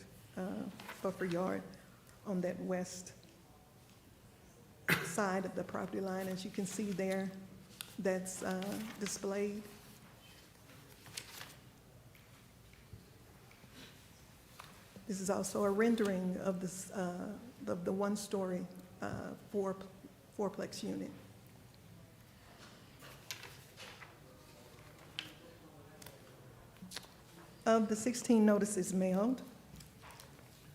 buffer yard on that west side of the property line. As you can see there, that's displayed. This is also a rendering of this, of the 1-story fourplex unit. Of the 16 notices mailed,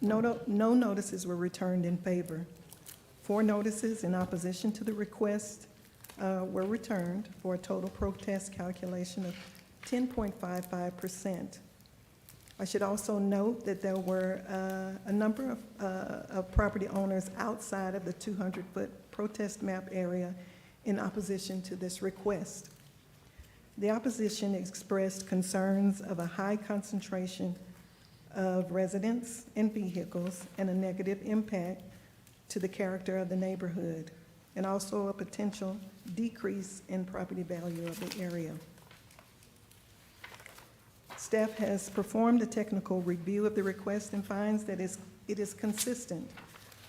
no notices were returned in favor. 4 notices in opposition to the request were returned for a total protest calculation of 10.55%. I should also note that there were a number of property owners outside of the 200-foot protest map area in opposition to this request. The opposition expressed concerns of a high concentration of residents and vehicles and a negative impact to the character of the neighborhood, and also a potential decrease in property value of the area. Staff has performed a technical review of the request and finds that it is consistent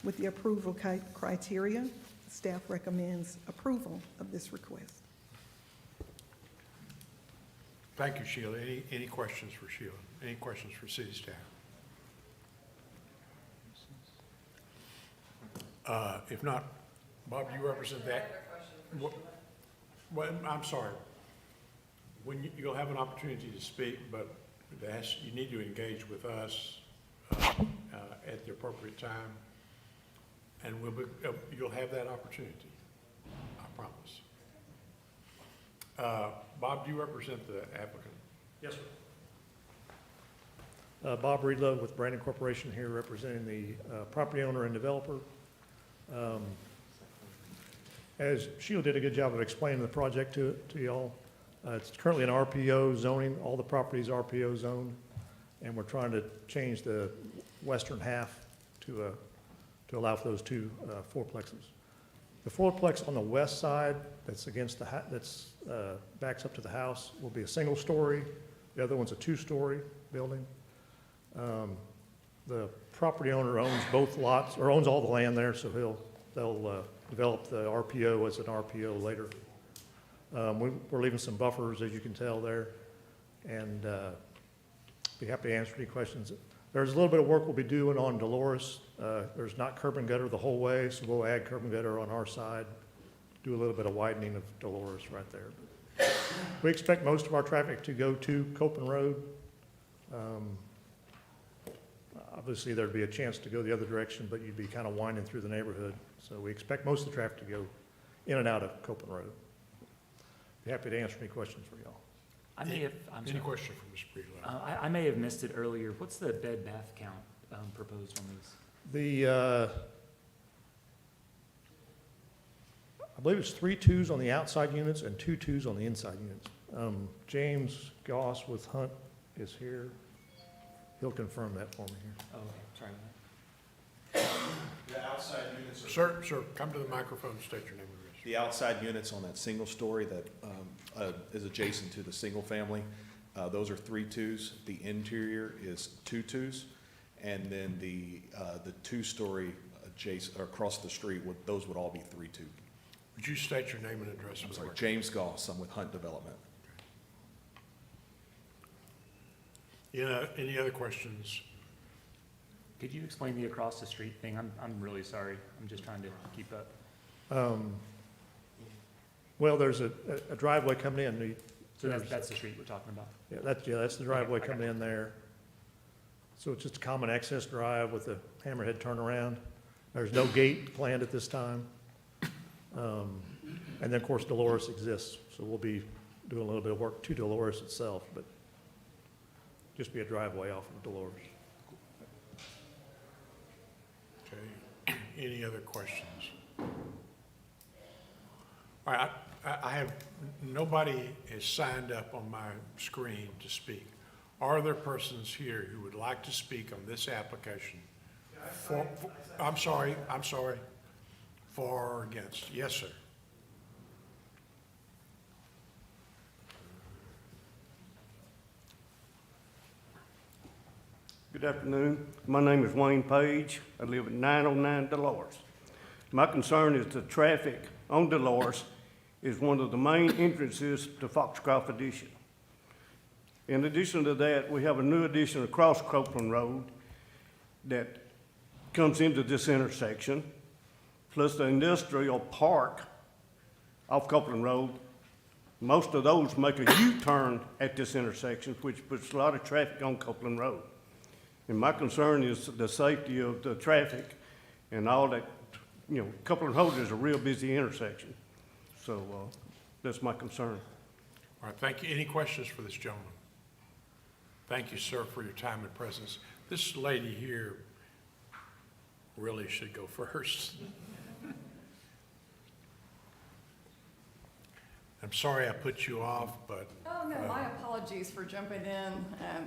with the approval criteria. Staff recommends approval of this request. Thank you, Sheila. Any questions for Sheila? Any questions for city staff? If not, Bob, you represent that? Well, I'm sorry. You'll have an opportunity to speak, but you need to engage with us at the appropriate time, and you'll have that opportunity, I promise. Bob, do you represent the applicant? Yes, sir. Bob Reedlove with Brandon Corporation here representing the property owner and developer. As Sheila did a good job of explaining the project to y'all, it's currently an RPO zoning. All the properties are RPO zoned, and we're trying to change the western half to allow for those two fourplexes. The fourplex on the west side that's against the backs up to the house will be a single story. The other one's a two-story building. The property owner owns both lots, or owns all the land there, so they'll develop the RPO as an RPO later. We're leaving some buffers, as you can tell there, and be happy to answer any questions. There's a little bit of work we'll be doing on Dolores. There's not curb and gutter the whole way, so we'll add curb and gutter on our side, do a little bit of widening of Dolores right there. We expect most of our traffic to go to Copeland Road. Obviously, there'd be a chance to go the other direction, but you'd be kind of winding through the neighborhood. So we expect most of the traffic to go in and out of Copeland Road. Be happy to answer any questions for y'all. Any question from Mr. Breedlove? I may have missed it earlier. What's the bed bath count proposed on these? I believe it's 3 2s on the outside units and 2 2s on the inside units. James Goss with Hunt is here. He'll confirm that for me here. Oh, okay. Sorry about that. The outside units Sir, come to the microphone, state your name and address. the outside units on that single story that is adjacent to the single family, those are 3 2s. The interior is 2 2s. And then the 2-story adjacent, or across the street, those would all be 3 2. Would you state your name and address? I'm sorry, James Goss. I'm with Hunt Development. Any other questions? Could you explain the across the street thing? I'm really sorry. I'm just trying to keep up. Well, there's a driveway coming in. So that's the street we're talking about? Yeah, that's the driveway coming in there. So it's just a common access drive with a hammerhead turnaround. There's no gate planned at this time. And then, of course, Dolores exists, so we'll be doing a little bit of work to Dolores itself, but just be a driveway off of Dolores. Okay. Any other questions? All right, I have, nobody has signed up on my screen to speak. Are there persons here who would like to speak on this application? I'm sorry, for or against? Yes, sir. Good afternoon. My name is Wayne Page. I live at 909 Dolores. My concern is the traffic on Dolores is one of the main entrances to Foxcroft Addition. In addition to that, we have a new addition across Copeland Road that comes into this intersection, plus the industrial park off Copeland Road. Most of those make a U-turn at this intersection, which puts a lot of traffic on Copeland Road. And my concern is the safety of the traffic and all that. Copeland Road is a real busy intersection. So that's my concern. All right, thank you. Any questions for this gentleman? Thank you, sir, for your time and presence. This lady here really should go first. I'm sorry I put you off, but. Oh, no, my apologies for jumping in. I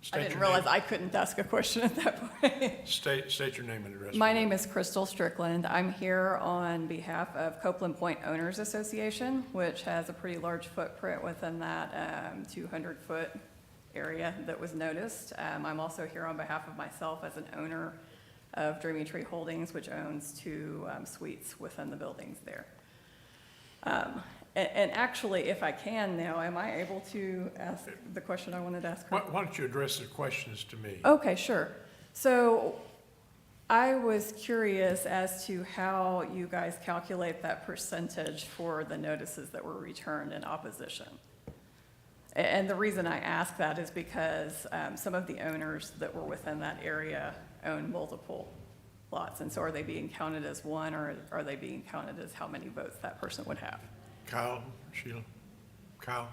State didn't your realize name. I couldn't ask a question at that point. State your name and address. My name is Crystal Strickland. I'm here on behalf of Copeland Point Owners Association, which has a pretty large footprint within that 200-foot area that was noticed. I'm also here on behalf of myself as an owner of Dreamy Tree Holdings, which owns 2 suites within the buildings there. And actually, if I can now, am I able to ask the question I wanted to ask her? Why don't you address the questions to me? Okay, sure. So I was curious as to how you guys calculate that percentage for the notices that were returned in opposition. And the reason I ask that is because some of the owners that were within that area own multiple lots. And so are they being counted as one, or are they being counted as how many votes that person would have? Kyle, Sheila? Kyle?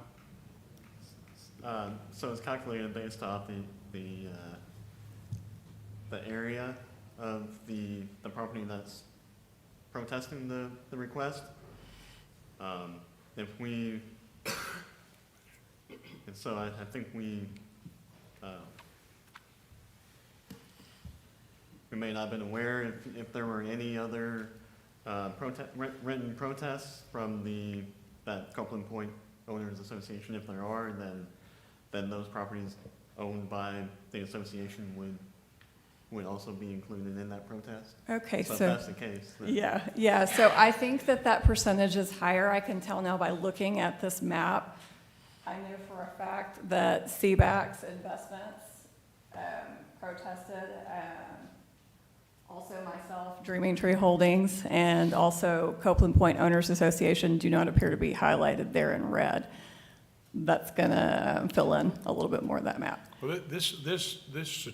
So it's calculated based off the area of the property that's protesting the request. If we, and so I think we may not have been aware if there were any other written protests from that Copeland Point Owners Association. If there are, then those properties owned by the association would also be included in that protest. Okay, So so. if that's the case, then. Yeah, so I think that percentage is higher. I can tell now by looking at this map. I know for a fact that CBAX Investments protested, also myself, Dreaming Tree Holdings, and also Copeland Point Owners Association do not appear to be highlighted there in red. That's gonna fill in a little bit more of that map. Well, this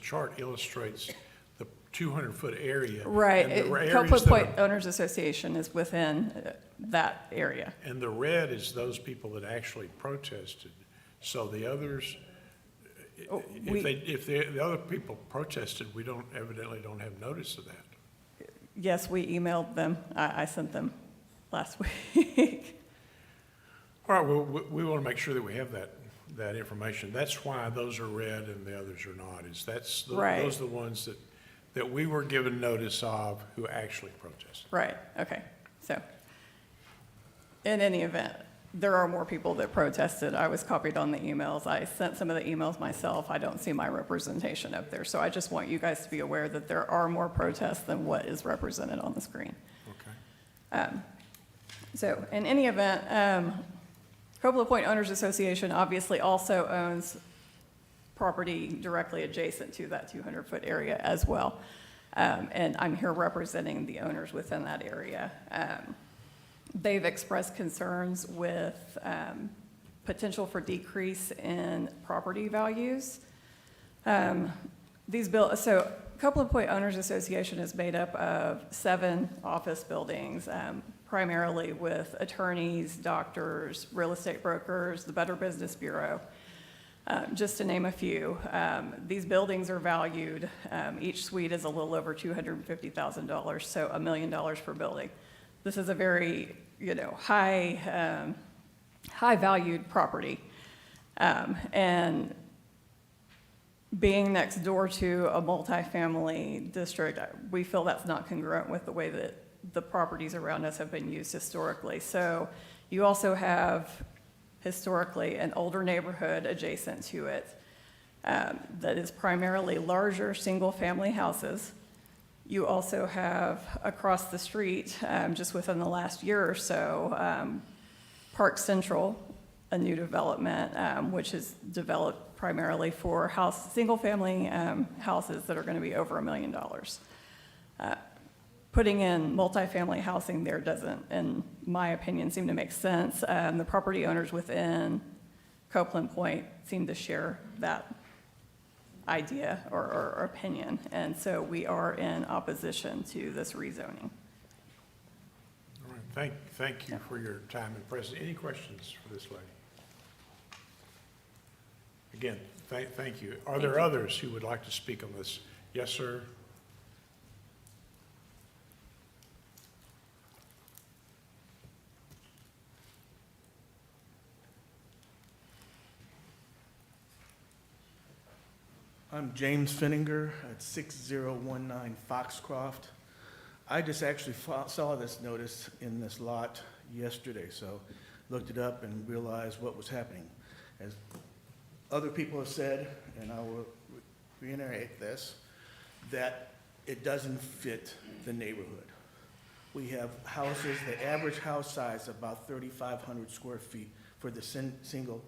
chart illustrates the 200-foot area. Right, and the areas Copeland that Point are- Owners Association is within that area. And the red is those people that actually protested. So the others, Oh, if the other people protested, we evidently don't have notice of that. Yes, we emailed them. I sent them last week. All right, well, we want to make sure that we have that information. That's why those are red and the others are not, Right. those are the ones that we were given notice of who actually protested. Right, okay. So, in any event, there are more people that protested. I was copied on the emails. I sent some of the emails myself. I don't see my representation up there. So I just want you guys to be aware that there are more protests than what is represented on the screen. Okay. So in any event, Copeland Point Owners Association obviously also owns property directly adjacent to that 200-foot area as well. And I'm here representing the owners within that area. They've expressed concerns with potential for decrease in property values. So Copeland Point Owners Association is made up of 7 office buildings, primarily with attorneys, doctors, real estate brokers, the Better Business Bureau, just to name a few. These buildings are valued, each suite is a little over $250,000, so $1 million per building. This is a very, high valued property. And being next door to a multifamily district, we feel that's not congruent with the way that the properties around us have been used historically. So you also have historically an older neighborhood adjacent to it that is primarily larger single-family houses. You also have across the street, just within the last year or so, Park Central, a new development, which is developed primarily for single-family houses that are going to be over $1 million. Putting in multifamily housing there doesn't, in my opinion, seem to make sense. The property owners within Copeland Point seem to share that idea or opinion, and so we are in opposition to this rezoning. All right, thank you for your time and presence. Any questions for this lady? Again, thank you. Are there others who would like to speak on this? Yes, sir. I'm James Finninger at 6019 Foxcroft. I just actually saw this notice in this lot yesterday, so looked it up and realized what was happening. As other people have said, and I will reiterate this, that it doesn't fit the neighborhood. We have houses, the average house size about 3,500 square feet for the single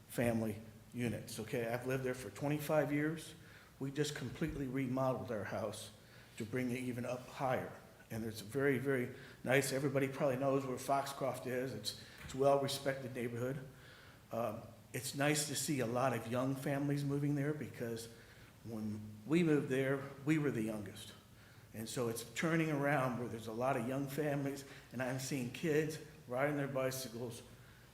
family units, okay? I've lived there for 25 years. We just completely remodeled our house to bring it even up higher. And it's very, very nice. Everybody probably knows where Foxcroft is. It's a well-respected neighborhood. It's nice to see a lot of young families moving there because when we moved there, we were the youngest. And so it's turning around where there's a lot of young families, and I'm seeing kids riding their bicycles,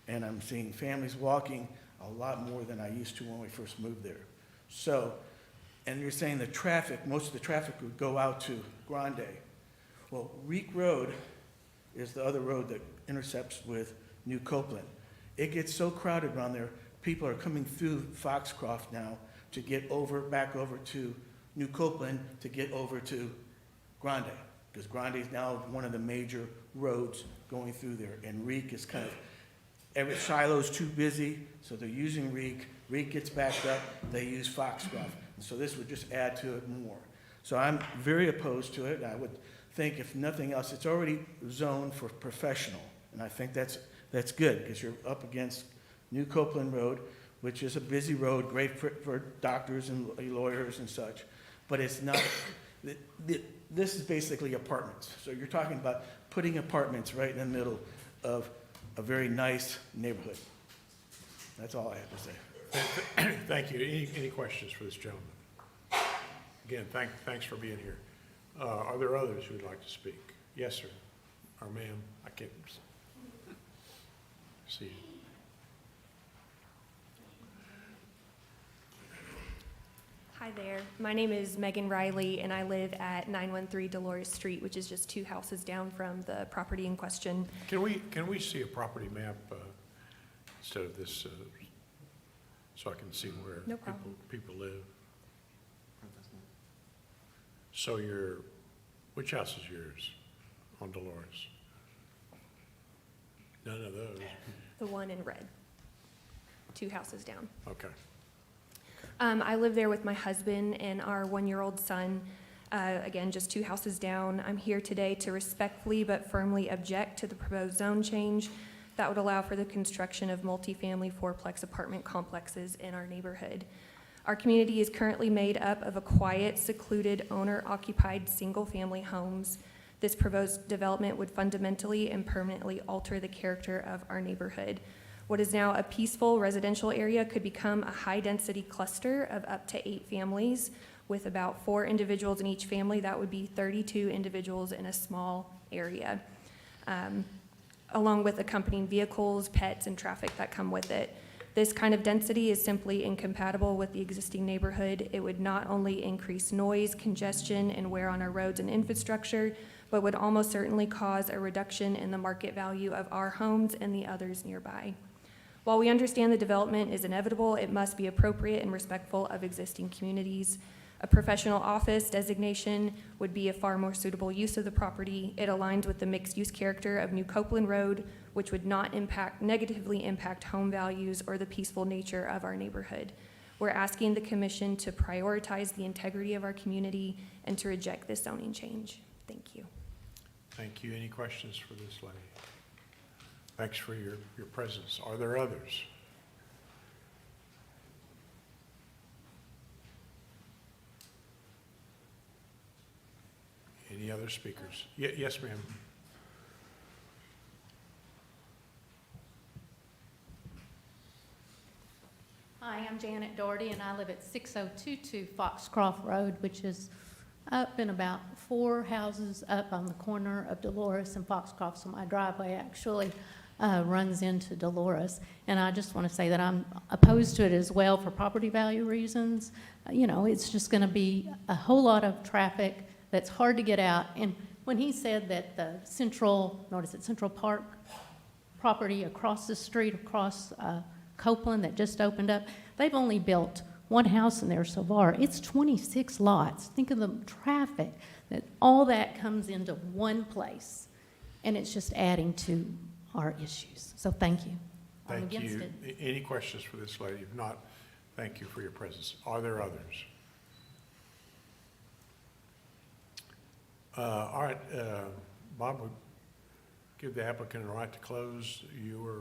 and I'm seeing families walking a lot more than I used to when we first moved there. So, and you're saying the traffic, most of the traffic would go out to Grande. Well, Reek Road is the other road that intercepts with New Copeland. It gets so crowded around there, people are coming through Foxcroft now to get back over to New Copeland to get over to Grande, because Grande is now one of the major roads going through there, and Reek is kind of, Shiloh's too busy, so they're using Reek. Reek gets backed up, they use Foxcroft. And so this would just add to it more. So I'm very opposed to it. I would think, if nothing else, it's already zoned for professional. And I think that's good, because you're up against New Copeland Road, which is a busy road, great for doctors and lawyers and such. But it's not, this is basically apartments. So you're talking about putting apartments right in the middle of a very nice neighborhood. That's all I have to say. Thank you. Any questions for this gentleman? Again, thanks for being here. Are there others who would like to speak? Yes, sir. Or ma'am, I can't see you. Hi there. My name is Megan Riley, and I live at 913 Dolores Street, which is just 2 houses down from the property in question. Can we see a property map instead of this, so I can see where No problem. people live? So which house is yours on Dolores? None of those. The one in red, 2 houses down. Okay. I live there with my husband and our 1-year-old son. Again, just 2 houses down. I'm here today to respectfully but firmly object to the proposed zone change that would allow for the construction of multifamily 4-plex apartment complexes in our neighborhood. Our community is currently made up of a quiet, secluded, owner-occupied single-family homes. This proposed development would fundamentally and permanently alter the character of our neighborhood. What is now a peaceful residential area could become a high-density cluster of up to 8 families with about 4 individuals in each family. That would be 32 individuals in a small area, along with accompanying vehicles, pets, and traffic that come with it. This kind of density is simply incompatible with the existing neighborhood. It would not only increase noise, congestion, and wear on our roads and infrastructure, but would almost certainly cause a reduction in the market value of our homes and the others nearby. While we understand the development is inevitable, it must be appropriate and respectful of existing communities. A professional office designation would be a far more suitable use of the property. It aligns with the mixed-use character of New Copeland Road, which would not negatively impact home values or the peaceful nature of our neighborhood. We're asking the commission to prioritize the integrity of our community and to reject this zoning change. Thank you. Thank you. Any questions for this lady? Thanks for your presence. Are there others? Any other speakers? Yes, ma'am. Hi, I'm Janet Doherty, and I live at 6022 Foxcroft Road, which is up and about 4 houses up on the corner of Dolores and Foxcroft, so my driveway actually runs into Dolores. And I just want to say that I'm opposed to it as well for property value reasons. You know, it's just going to be a whole lot of traffic that's hard to get out. And when he said that the Central Park property across the street, across Copeland that just opened up, they've only built one house in there so far. It's 26 lots. Think of the traffic, that all that comes into one place. And it's just adding to our issues. So thank you. I'm Thank against you. it. Any questions for this lady? If not, thank you for your presence. Are there others? All right, Bob, would give the applicant a right to close. You or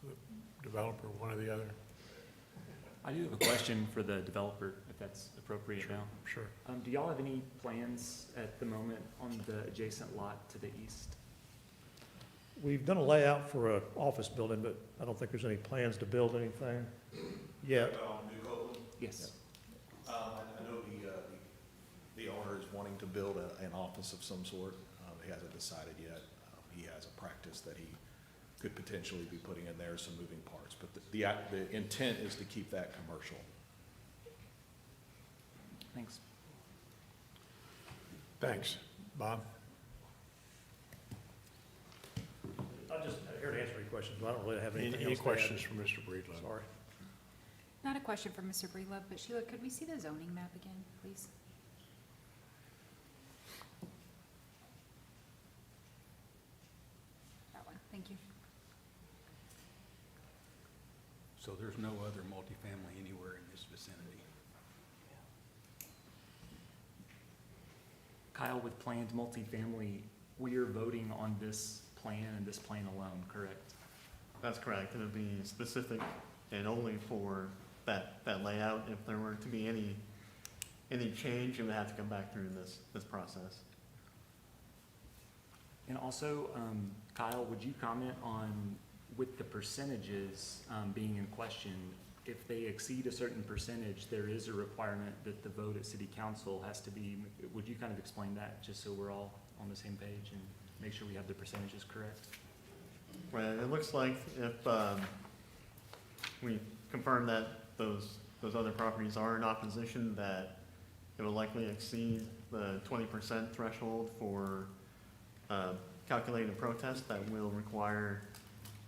the developer, one or the other? I do have a question for the developer, if that's appropriate now. Sure. Do y'all have any plans at the moment on the adjacent lot to the east? We've done a layout for an office building, but I don't think there's any plans to build anything yet. New Copeland? Yes. I know the owner is wanting to build an office of some sort. He hasn't decided yet. He has a practice that he could potentially be putting in there, some moving parts. But the intent is to keep that commercial. Thanks. Thanks. Bob? I'm just here to answer any questions, but I don't really have anything else Any to add. questions from Mr. Breedlove? Sorry. Not a question for Mr. Breedlove, but Sheila, could we see the zoning map again, please? That one, thank you. So there's no other multifamily anywhere in this vicinity? Kyle, with planned multifamily, we are voting on this plan and this plan alone, correct? That's correct. It would be specific and only for that layout. If there were to be any change, it would have to come back through this process. And also, Kyle, would you comment on, with the percentages being in question, if they exceed a certain percentage, there is a requirement that the vote at city council has to be, would you kind of explain that, just so we're all on the same page and make sure we have the percentages correct? Right, it looks like if we confirm that those other properties are in opposition, that it will likely exceed the 20% threshold for calculated protest that will require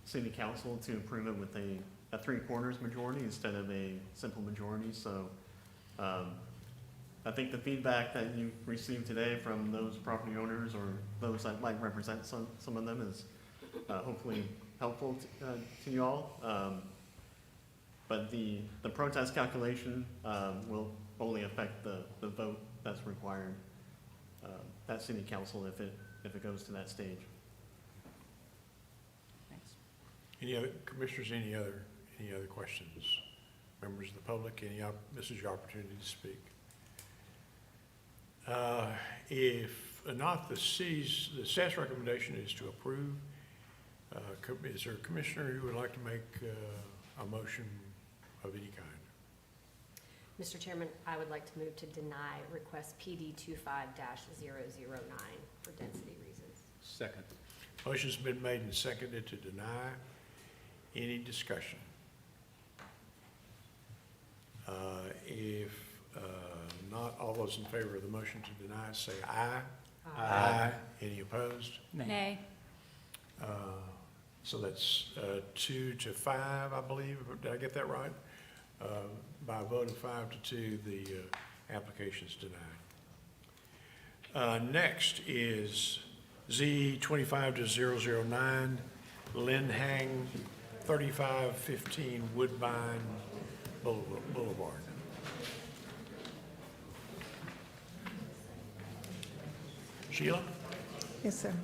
city council to approve it with a 3/4 majority instead of a simple majority. So I think the feedback that you received today from those property owners or those that might represent some of them is hopefully helpful to you all. But the protest calculation will only affect the vote that's required at city council if it goes to that stage. Thanks. Any other, commissioners, any other questions? Members of the public, this is your opportunity to speak. If not, the staff's recommendation is to approve. Is there a commissioner who would like to make a motion of any kind? Mr. Chairman, I would like to move to deny request PD 25-009 for density reasons. Second. Motion's been made and seconded to deny. Any discussion? If not, all those in favor of the motion to deny, say aye. Aye. Any opposed? Nay. So that's 2 to 5, I believe. Did I get that right? By a vote of 5 to 2, the application is denied. Next is Z25-009, Lindhang, 3515 Woodbine Boulevard. Sheila? Yes, sir.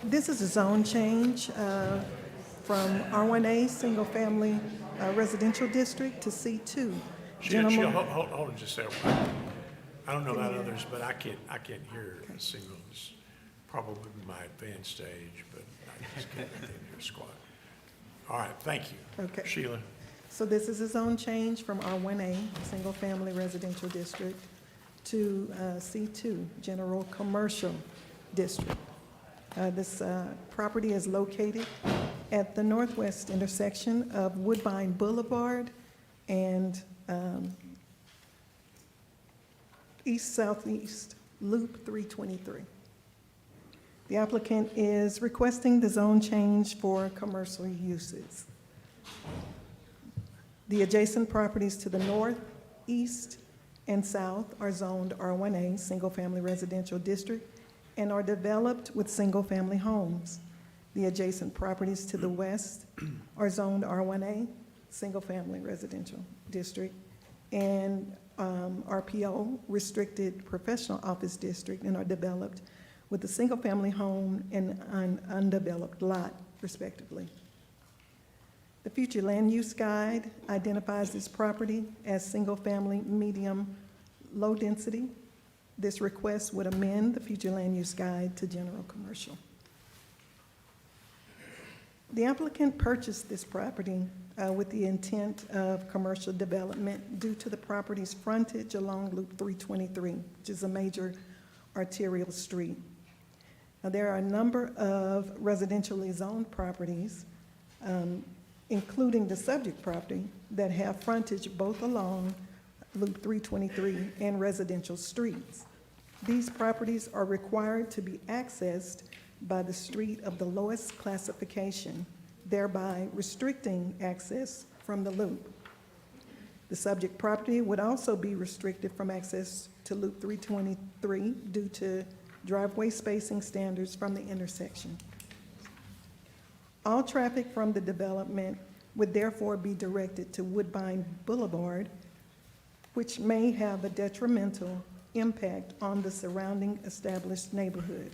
This is a zone change from R1A, Single Family Residential District, to C2. Sheila, hold on just a second. I don't know about others, but I can't hear a single. It's probably my advanced stage, but I just can't hear squat. All right, thank you. Okay. Sheila? So this is a zone change from R1A, Single Family Residential District, to C2, General Commercial District. This property is located at the northwest intersection of Woodbine Boulevard and east-southeast Loop 323. The applicant is requesting the zone change for commercial uses. The adjacent properties to the north, east, and south are zoned R1A, Single-Family Residential District, and are developed with single-family homes. The adjacent properties to the west are zoned R1A, Single-Family Residential District, and RPO, Restricted Professional Office District, and are developed with a single-family home and an undeveloped lot, respectively. The future land use guide identifies this property as single-family, medium, low density. This request would amend the future land use guide to general commercial. The applicant purchased this property with the intent of commercial development due to the property's frontage along Loop 323, which is a major arterial street. Now, there are a number of residentially zoned properties, including the subject property, that have frontage both along Loop 323 and residential streets. These properties are required to be accessed by the street of the lowest classification, thereby restricting access from the loop. The subject property would also be restricted from access to Loop 323 due to driveway spacing standards from the intersection. All traffic from the development would therefore be directed to Woodbine Boulevard, which may have a detrimental impact on the surrounding established neighborhood.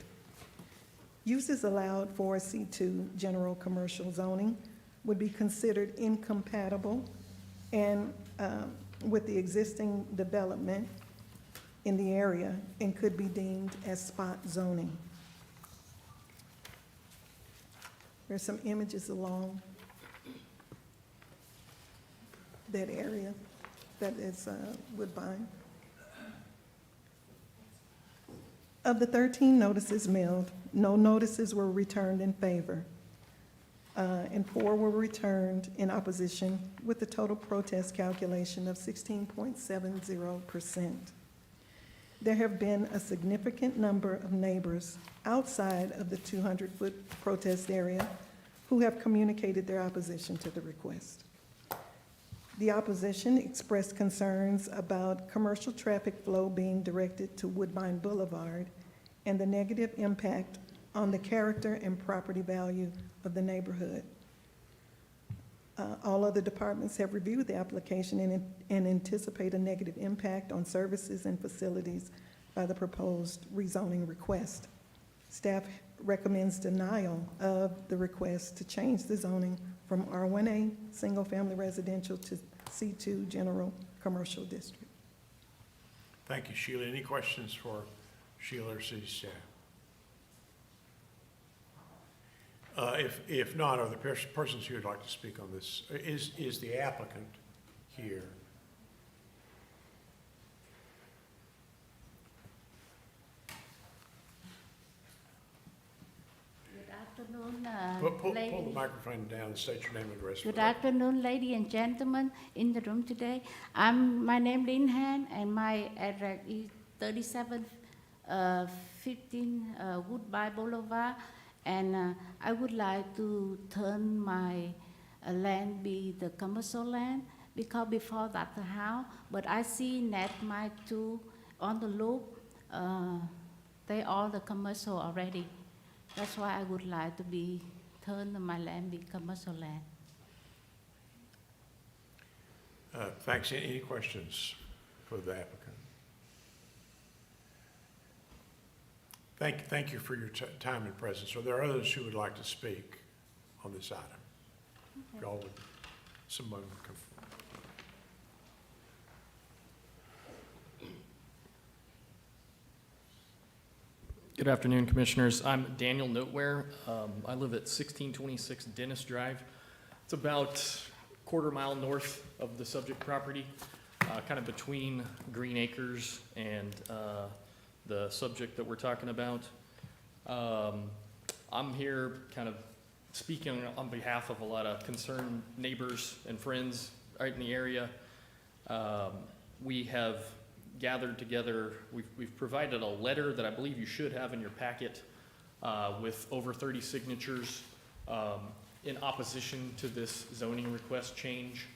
Uses allowed for C2 general commercial zoning would be considered incompatible and with the existing development in the area and could be deemed as spot zoning. There's some images along that area that is Woodbine. Of the 13 notices mailed, no notices were returned in favor, and 4 were returned in opposition, with a total protest calculation of 16.70%. There have been a significant number of neighbors outside of the 200-foot protest area who have communicated their opposition to the request. The opposition expressed concerns about commercial traffic flow being directed to Woodbine Boulevard and the negative impact on the character and property value of the neighborhood. All other departments have reviewed the application and anticipate a negative impact on services and facilities by the proposed rezoning request. Staff recommends denial of the request to change the zoning from R1A, single-family residential, to C2, general commercial district. Thank you, Sheila. Any questions for Sheila or city staff? If not, are the persons who would like to speak on this? Is the applicant here? Good afternoon, Pull the lady. microphone down, state your name and address. Good afternoon, ladies and gentlemen in the room today. My name Lin Han, and my address is 3715 Woodbine Boulevard. And I would like to turn my land be the commercial land, because before that the house, but I see that my two on the loop, they all the commercial already. That's why I would like to be turn my land be commercial land. Thanks. Any questions for the applicant? Thank you for your time and presence. Are there others who would like to speak on this item? Okay. Y'all would, someone would come. Good afternoon, Commissioners. I'm Daniel Noteware. I live at 1626 Dennis Drive. It's about a quarter-mile north of the subject property, kind of between Green Acres and the subject that we're talking about. I'm here kind of speaking on behalf of a lot of concerned neighbors and friends right in the area. We have gathered together, we've provided a letter that I believe you should have in your packet with over 30 signatures in opposition to this zoning request change.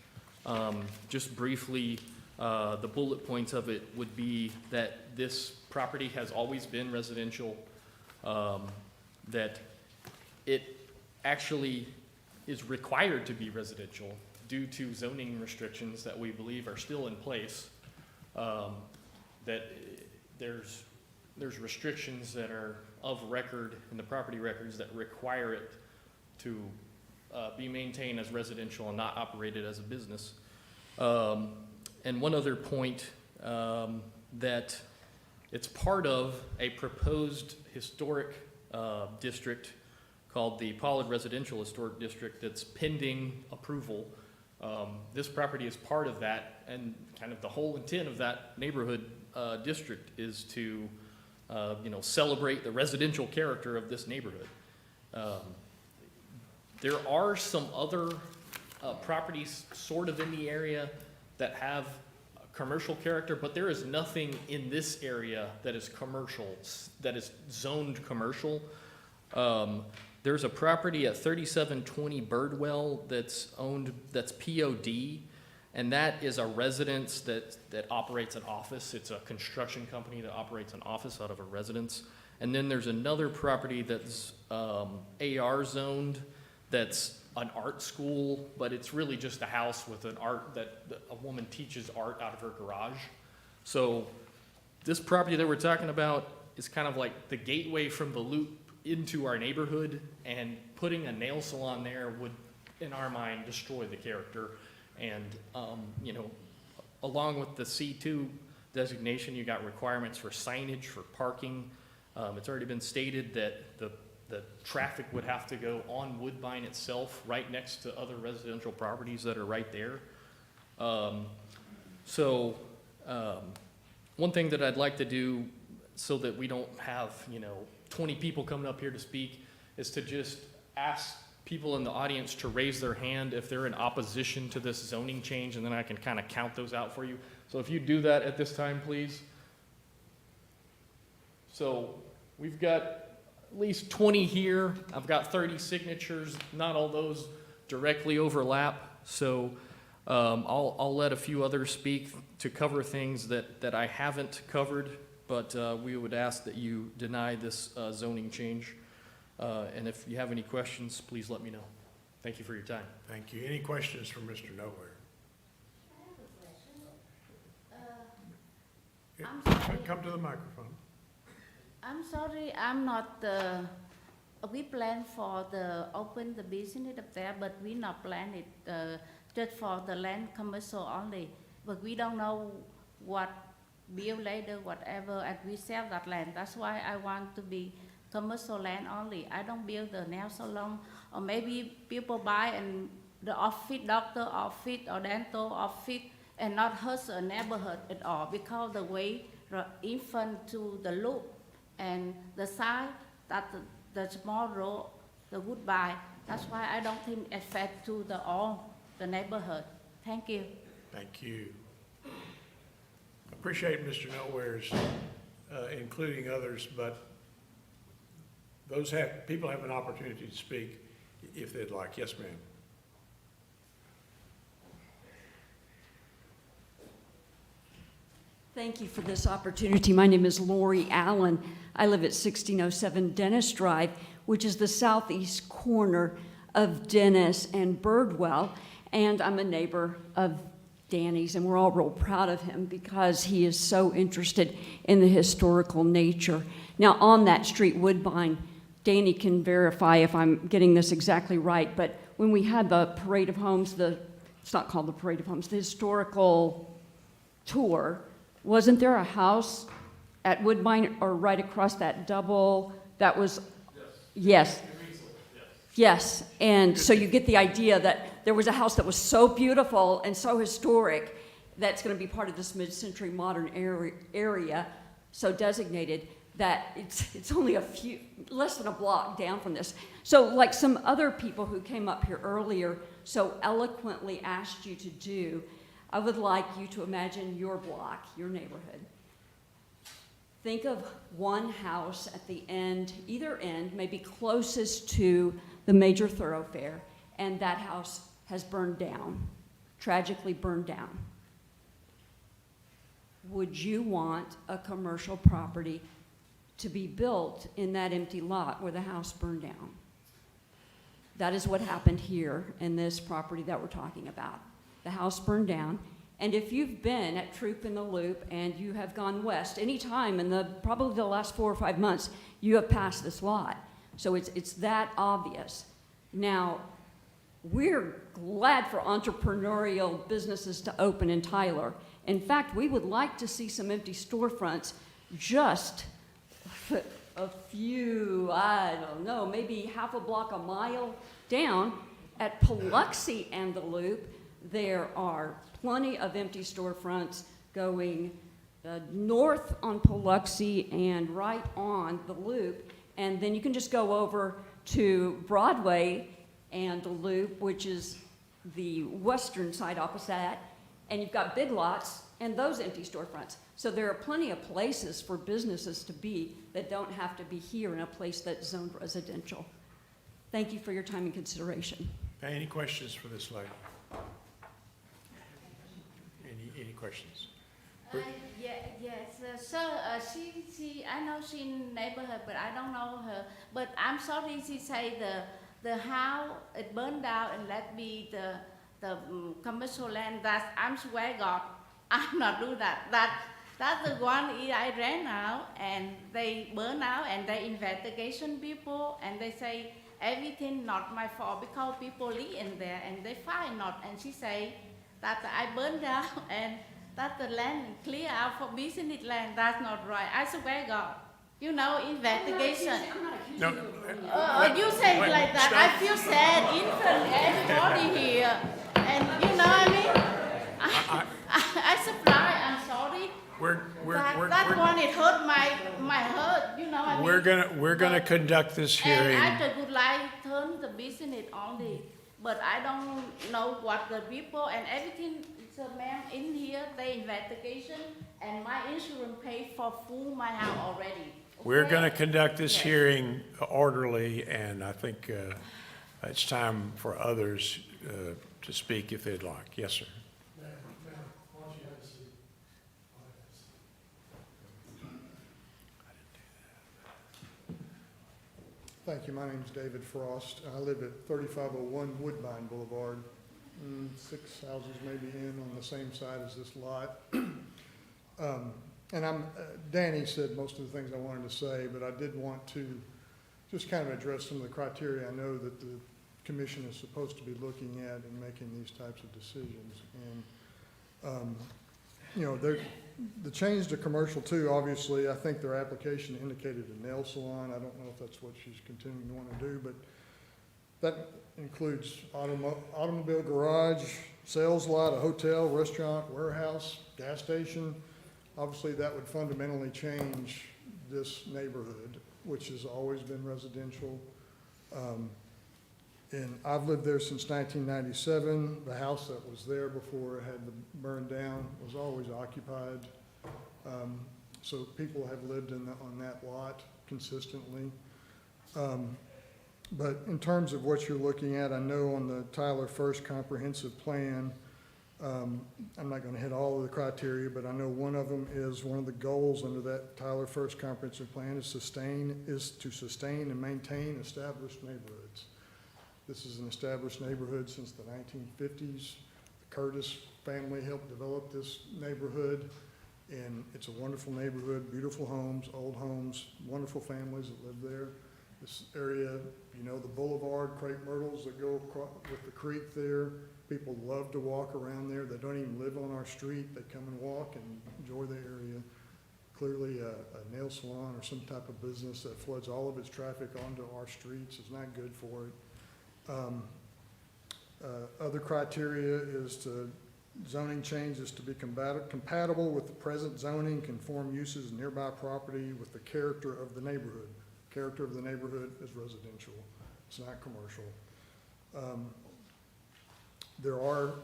Just briefly, the bullet points of it would be that this property has always been residential, that it actually is required to be residential due to zoning restrictions that we believe are still in place, that there's restrictions that are of record in the property records that require it to be maintained as residential and not operated as a business. And one other point, that it's part of a proposed historic district called the Pollard Residential Historic District that's pending approval. This property is part of that, and kind of the whole intent of that neighborhood district is to celebrate the residential character of this neighborhood. There are some other properties sort of in the area that have commercial character, but there is nothing in this area that is commercial, that is zoned commercial. There's a property at 3720 Birdwell that's owned, that's POD, and that is a residence that operates an office. It's a construction company that operates an office out of a residence. And then there's another property that's AR zoned, that's an art school, but it's really just a house with an art that a woman teaches art out of her garage. So this property that we're talking about is kind of like the gateway from the loop into our neighborhood, and putting a nail salon there would, in our mind, destroy the character. And, along with the C2 designation, you got requirements for signage, for parking. It's already been stated that the traffic would have to go on Woodbine itself, right next to other residential properties that are right there. One thing that I'd like to do so that we don't have, 20 people coming up here to speak is to just ask people in the audience to raise their hand if they're in opposition to this zoning change, and then I can kind of count those out for you. So if you do that at this time, please. So we've got at least 20 here. I've got 30 signatures. Not all those directly overlap. So I'll let a few others speak to cover things that I haven't covered, but we would ask that you deny this zoning change. And if you have any questions, please let me know. Thank you for your time. Thank you. Any questions from Mr. Nowhere? I'm sorry. Come to the microphone. I'm sorry, I'm not, we plan for open the business up there, but we not plan it just for the land commercial only. But we don't know what build later, whatever, and we sell that land. That's why I want to be commercial land only. I don't build the nail salon, or maybe people buy and the office, doctor office or dental office, and not hurt the neighborhood at all, because the way in front to the loop and the side that the small road, the Woodbine. That's why I don't think it affect to the neighborhood. Thank you. Thank you. Appreciate Mr. Nowhere's including others, but people have an opportunity to speak if they'd like. Yes, ma'am. Thank you for this opportunity. My name is Lori Allen. I live at 1607 Dennis Drive, which is the southeast corner of Dennis and Birdwell, and I'm a neighbor of Danny's, and we're all real proud of him because he is so interested in the historical nature. Now, on that street, Woodbine, Danny can verify if I'm getting this exactly right, but when we had the Parade of Homes, it's not called the Parade of Homes, the historical tour, wasn't there a house at Woodbine or right across that double that was? Yes. Yes, and so you get the idea that there was a house that was so beautiful and so historic that's going to be part of this mid-century modern area, so designated. that it's only less than a block down from this. So like some other people who came up here earlier so eloquently asked you to do, I would like you to imagine your block, your neighborhood. Think of one house at the end, either end, maybe closest to the major thoroughfare, and that house has burned down, tragically burned down. Would you want a commercial property to be built in that empty lot where the house burned down? That is what happened here in this property that we're talking about. The house burned down, and if you've been at Troop in the Loop and you have gone west any time in probably the last 4 or 5 months, you have passed this lot. So it's that obvious. Now, we're glad for entrepreneurial businesses to open in Tyler. In fact, we would like to see some empty storefronts just a few, I don't know, maybe half a block, a mile down at Paluxy and the Loop. There are plenty of empty storefronts going north on Paluxy and right on the Loop. And then you can just go over to Broadway and the Loop, which is the western side opposite that, and you've got Big Lots and those empty storefronts. So there are plenty of places for businesses to be that don't have to be here in a place that's zoned residential. Thank you for your time and consideration. Any questions for this lady? Any questions? Yes, sir, I know she in the neighborhood, but I don't know her. But I'm sorry, she say the house, it burned down and let me the commercial land. I'm swear God, I'm not do that. That's the one I ran out and they burn out and they investigation people and they say everything not my fault because people live in there and they find not. And she say that I burned down and that the land clear out for business land. That's not right. I swear God. You know, investigation. No. You say it like that. I feel sad, infant, everybody here. And you know what I mean? I surprised, I'm sorry. That one, it hurt my heart, you know what I mean? We're gonna conduct this hearing. And I would like to turn the business only, but I don't know what the people and everything. So ma'am, in here, the investigation and my insurance paid for full my house already. We're going to conduct this hearing orderly, and I think it's time for others to speak if they'd like. Yes, sir. Thank you. My name is David Frost. I live at 3501 Woodbine Boulevard. 6 houses maybe in on the same side as this lot. And Danny said most of the things I wanted to say, but I did want to just kind of address some of the criteria I know that the commission is supposed to be looking at in making these types of decisions. And, you know, the change to commercial too, obviously, I think their application indicated a nail salon. I don't know if that's what she's continuing to want to do, but that includes automobile garage, sales lot, a hotel, restaurant, warehouse, gas station. Obviously, that would fundamentally change this neighborhood, which has always been residential. And I've lived there since 1997. The house that was there before it had to burn down was always occupied. So people have lived on that lot consistently. But in terms of what you're looking at, I know on the Tyler First Comprehensive Plan, I'm not going to hit all of the criteria, but I know one of them is one of the goals under that Tyler First Comprehensive Plan is to sustain and maintain established neighborhoods. This is an established neighborhood since the 1950s. The Curtis family helped develop this neighborhood, and it's a wonderful neighborhood, beautiful homes, old homes, wonderful families that live there. This area, you know, the boulevard, crepe myrtles that go across with the creek there. People love to walk around there. They don't even live on our street. They come and walk and enjoy the area. Clearly, a nail salon or some type of business that floods all of its traffic onto our streets is not good for it. Other criteria is to Zoning change is to be compatible with the present zoning, conform uses in nearby property with the character of the neighborhood. Character of the neighborhood is residential, it's not commercial. There are,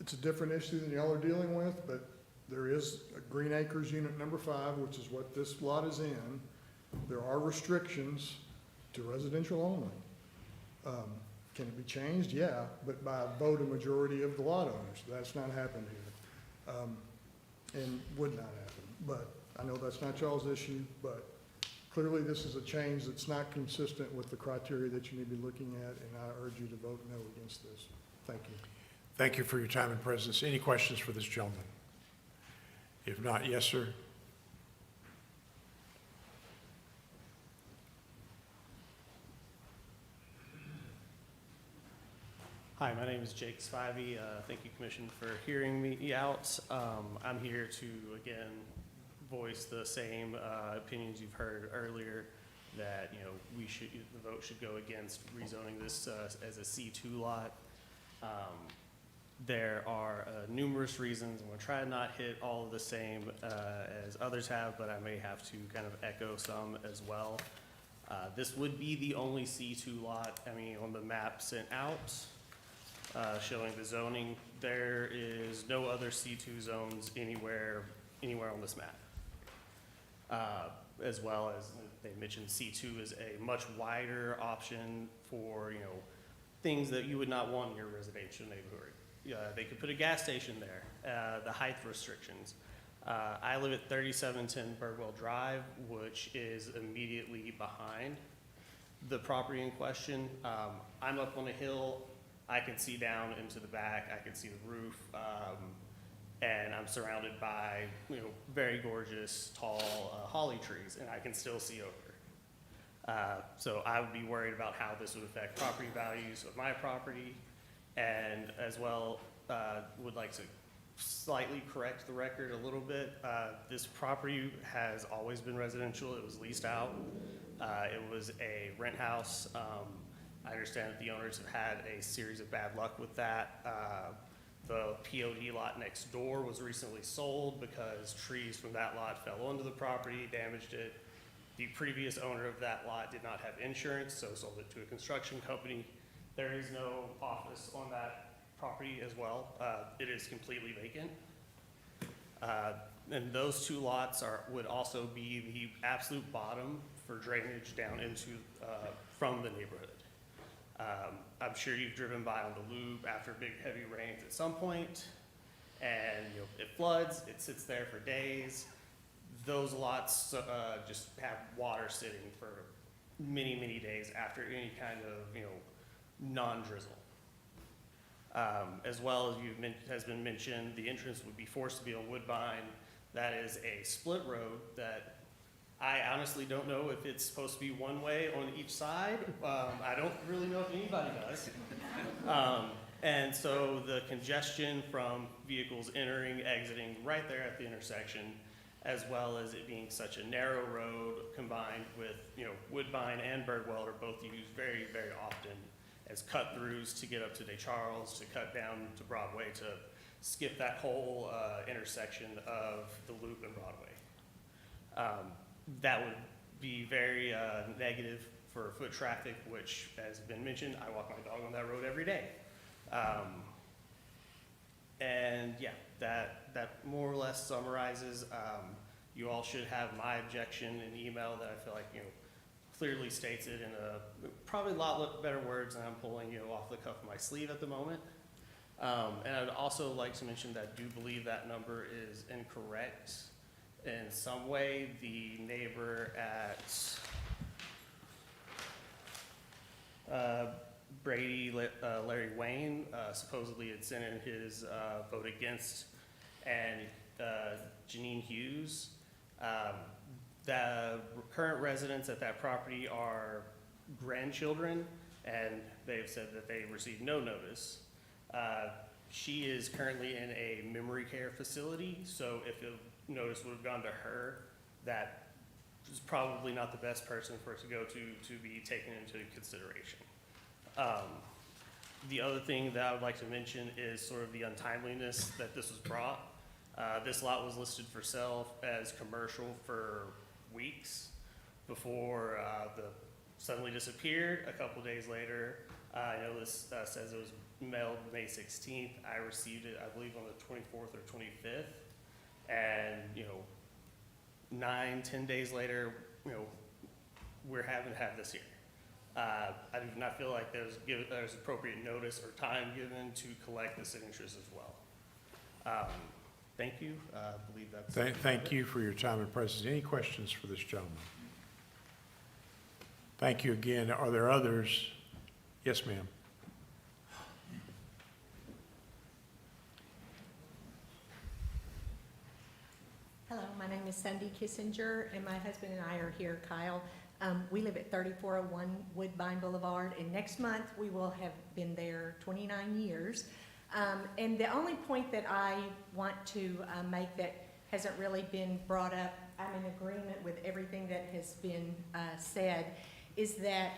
it's a different issue than y'all are dealing with, but there is a Green Acres Unit Number 5, which is what this lot is in. There are restrictions to residential only. Can it be changed? Yeah, but by a vote of majority of the lot owners. That's not happened here, and would not happen. But I know that's not y'all's issue, but clearly this is a change that's not consistent with the criteria that you need to be looking at, and I urge you to vote no against this. Thank you. Thank you for your time and presence. Any questions for this gentleman? If not, yes, sir. Hi, my name is Jake Spivey. Thank you, Commission, for hearing me out. I'm here to, again, voice the same opinions you've heard earlier, that, you know, the vote should go against rezoning this as a C2 lot. There are numerous reasons. I'm going to try to not hit all of the same as others have, but I may have to kind of echo some as well. This would be the only C2 lot, I mean, on the map sent out. Showing the zoning, there is no other C2 zones anywhere on this map. As well as they mentioned, C2 is a much wider option for, you know, things that you would not want in your residential neighborhood. They could put a gas station there, the height restrictions. I live at 3710 Birdwell Drive, which is immediately behind the property in question. I'm up on a hill. I can see down into the back, I can see the roof, and I'm surrounded by, you know, very gorgeous, tall holly trees, and I can still see over. So I would be worried about how this would affect property values of my property, and as well, would like to slightly correct the record a little bit. This property has always been residential. It was leased out. It was a rent house. I understand that the owners have had a series of bad luck with that. The POD lot next door was recently sold because trees from that lot fell onto the property, damaged it. The previous owner of that lot did not have insurance, so sold it to a construction company. There is no office on that property as well. It is completely vacant. And those two lots would also be the absolute bottom for drainage down into, from the neighborhood. I'm sure you've driven by on the loop after big heavy rains at some point, and you know, it floods, it sits there for days. Those lots just have water sitting for many, many days after any kind of, you know, non-drizzle. As well as has been mentioned, the entrance would be forced to be on Woodbine. That is a split road that I honestly don't know if it's supposed to be one way on each side. I don't really know if anybody does. And so the congestion from vehicles entering, exiting right there at the intersection, as well as it being such a narrow road combined with, you know, Woodbine and Birdwell are both used very, very often as cut-throughs to get up to Des Charles, to cut down to Broadway, to skip that whole intersection of the Loop and Broadway. That would be very negative for foot traffic, which, as been mentioned, I walk my dog on that road every day. And yeah, that more or less summarizes. You all should have my objection in email that I feel like, you know, clearly states it in probably a lot better words than I'm pulling, you know, off the cuff of my sleeve at the moment. And I'd also like to mention that I do believe that number is incorrect in some way. The neighbor at Brady, Larry Wayne, supposedly had sent in his vote against, and Janine Hughes. The current residents at that property are grandchildren, and they've said that they received no notice. She is currently in a memory care facility, so if a notice would have gone to her, that is probably not the best person for it to go to be taken into consideration. The other thing that I would like to mention is sort of the untimeliness that this was brought. This lot was listed for sale as commercial for weeks before suddenly disappeared. A couple days later, I know this says it was mailed May 16th. I received it, I believe, on the 24th or 25th. And, 9-10 days later, we're having to have this here. I do not feel like there's appropriate notice or time given to collect the signatures as well. Thank you. I believe that's. Thank you for your time and presence. Any questions for this gentleman? Thank you again. Are there others? Yes, ma'am. Hello, my name is Cindy Kissinger, and my husband and I are here, Kyle. We live at 3401 Woodbine Boulevard, and next month we will have been there 29 years. And the only point that I want to make that hasn't really been brought up, I'm in agreement with everything that has been said, is that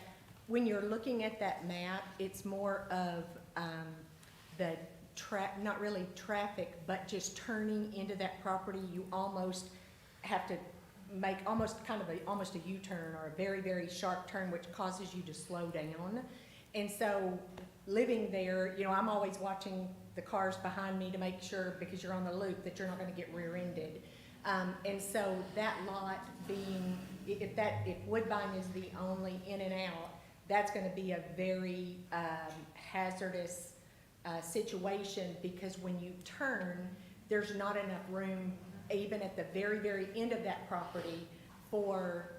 when you're looking at that map, it's more of the not really traffic, but just turning into that property. You almost have to make almost a U-turn or a very, very sharp turn, which causes you to slow down. And so living there, I'm always watching the cars behind me to make sure, because you're on the loop, that you're not going to get rear-ended. And so that lot being, if Woodbine is the only in and out, that's going to be a very hazardous situation, because when you turn, there's not enough room, even at the very, very end of that property, for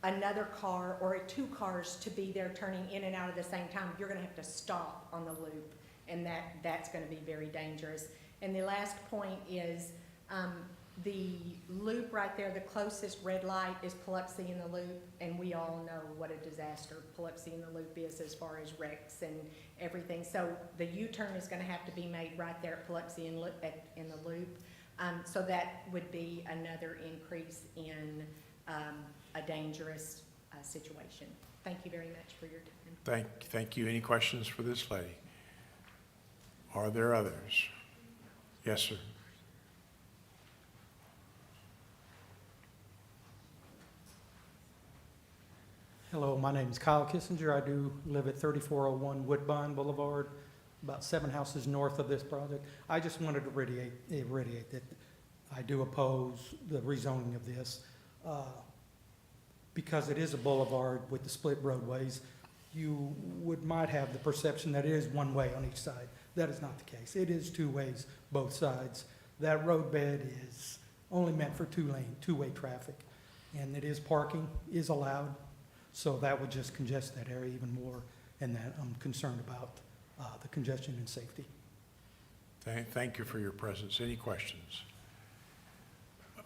another car or two cars to be there turning in and out at the same time. You're gonna have to stop on the loop, and that's gonna be very dangerous. And the last point is, the loop right there, the closest red light is Paluxy in the Loop, and we all know what a disaster Paluxy in the Loop is as far as wrecks and everything. So the U-turn is gonna have to be made right there at Paluxy in the Loop. So that would be another increase in a dangerous situation. Thank you very much for your time. Thank you. Any questions for this lady? Are there others? Yes, sir. Hello, my name is Kyle Kissinger. I do live at 3401 Woodbine Boulevard, about 7 houses north of this project. I just wanted to reiterate that I do oppose the rezoning of this. Because it is a boulevard with the split roadways, you might have the perception that it is one way on each side. That is not the case. It is two ways, both sides. That roadbed is only meant for two-way traffic, and it is parking is allowed. So that would just congest that area even more, and that I'm concerned about the congestion and safety. Thank you for your presence. Any questions?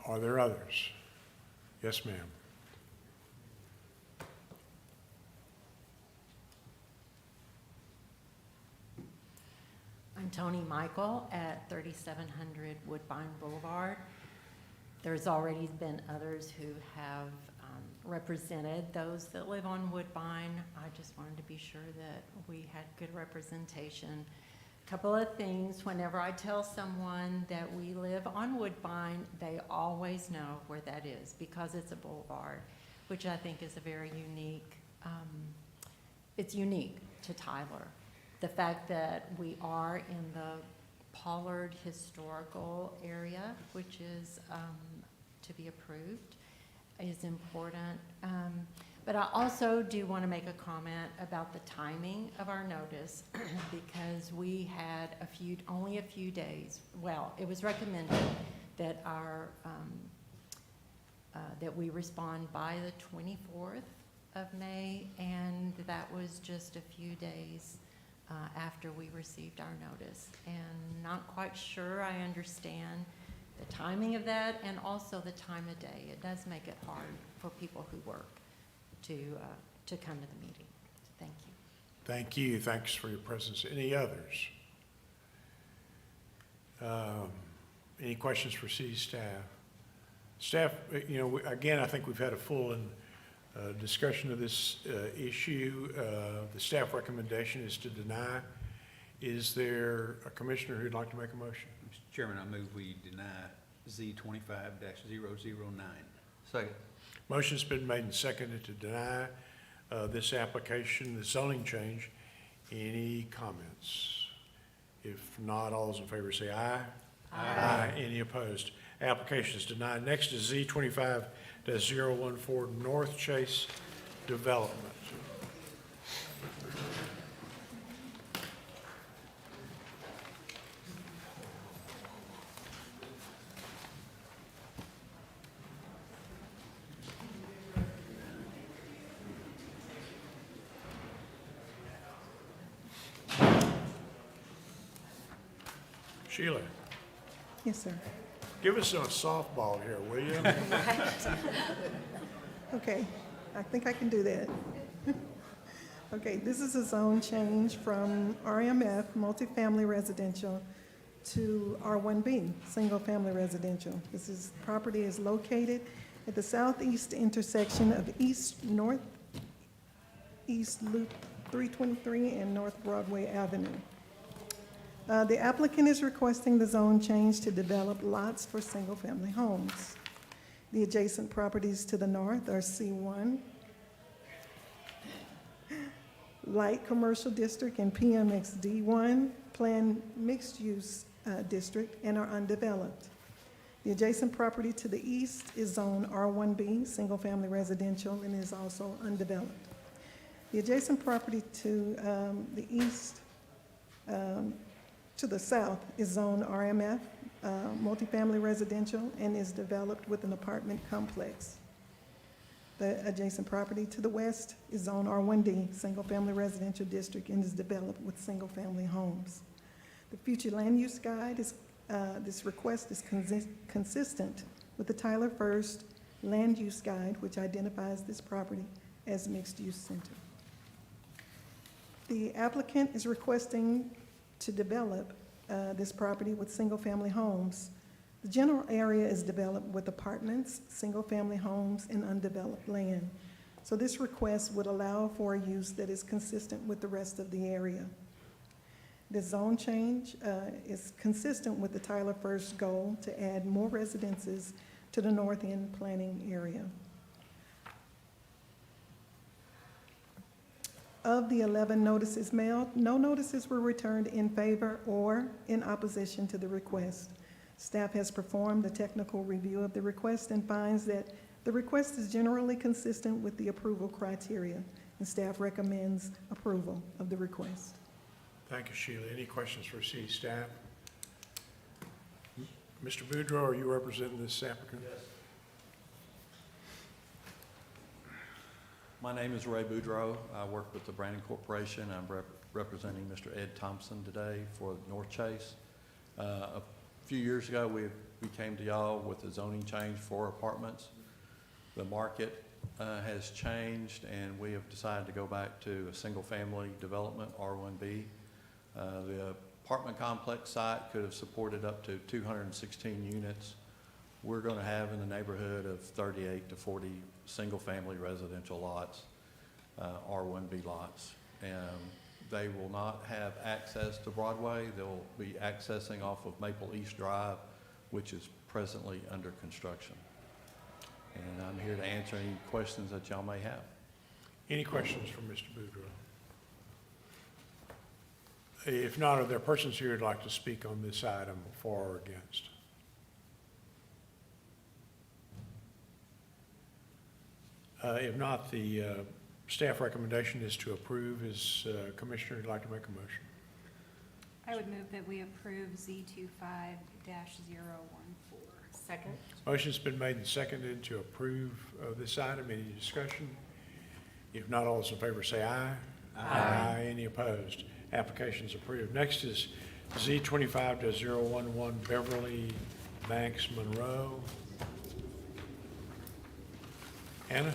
Are there others? Yes, ma'am. I'm Tony Michael at 3700 Woodbine Boulevard. There's already been others who have represented those that live on Woodbine. I just wanted to be sure that we had good representation. A couple of things: whenever I tell someone that we live on Woodbine, they always know where that is, because it's a boulevard, which I think is a very unique, it's unique to Tyler. The fact that we are in the Pollard Historical Area, which is to be approved, is important. But I also do want to make a comment about the timing of our notice, because we had only a few days. Well, it was recommended that that we respond by the 24th of May, and that was just a few days after we received our notice. And not quite sure I understand the timing of that, and also the time of day. It does make it hard for people who work to come to the meeting. Thank you. Thank you. Thanks for your presence. Any others? Any questions for city staff? Staff, again, I think we've had a full discussion of this issue. The staff recommendation is to deny Is there a commissioner who'd like to make a motion? Mr. Chairman, I move we deny Z25-009. Second. Motion's been made and seconded to deny this application, the zoning change. Any comments? If not, all those in favor say aye. Aye. Any opposed? Application is denied. Next is Z25-014 North Chase Development. Sheila, Yes, sir. give us a softball here, will you? Okay, I think I can do that. Okay, this is a zone change from RMF, multifamily residential, to R1B, single-family residential. Property is located at the southeast intersection of Northeast Loop 323 and North Broadway Avenue. The applicant is requesting the zone change to develop lots for single-family homes. The adjacent properties to the north are C1, Light Commercial District, and PMXD1, Planned Mixed-Use District, and are undeveloped. The adjacent property to the east is Zone R1B, single-family residential, and is also undeveloped. The adjacent property to the east, to the south, is Zone RMF, multifamily residential, and is developed with an apartment complex. The adjacent property to the west is Zone R1D, single-family residential district, and is developed with single-family homes. The future land use guide is, this request is consistent with the Tyler First Land Use Guide, which identifies this property as mixed-use center. The applicant is requesting to develop this property with single-family homes. The general area is developed with apartments, single-family homes, and undeveloped land. So this request would allow for a use that is consistent with the rest of the area. The zone change is consistent with the Tyler First goal to add more residences to the north end planning area. Of the 11 notices mailed, no notices were returned in favor or in opposition to the request. Staff has performed a technical review of the request and finds that the request is generally consistent with the approval criteria, and staff recommends approval of the request. Thank you, Sheila. Any questions for city staff? Mr. Boudreau, are you representing this applicant? Yes. My name is Ray Boudreau. I work with the Brandon Corporation. I'm representing Mr. Ed Thompson today for North Chase. A few years ago, we came to y'all with a zoning change for apartments. The market has changed, and we have decided to go back to a single-family development, R1B. The apartment complex site could have supported up to 216 units. We're going to have in the neighborhood of 38 to 40 single-family residential lots, R1B lots. And they will not have access to Broadway. They'll be accessing off of Maple East Drive, which is presently under construction. And I'm here to answer any questions that y'all may have. Any questions for Mr. Boudreau? If not, are there persons here who'd like to speak on this item for or against? If not, the staff recommendation is to approve. Is Commissioner would like to make a motion? I would move that we approve Z25-014. Second. Motion's been made and seconded to approve this item. Any discussion? If not, all those in favor say aye. Aye. Any opposed? Application's approved. Next is Z25-011 Beverly Banks Monroe. Anna?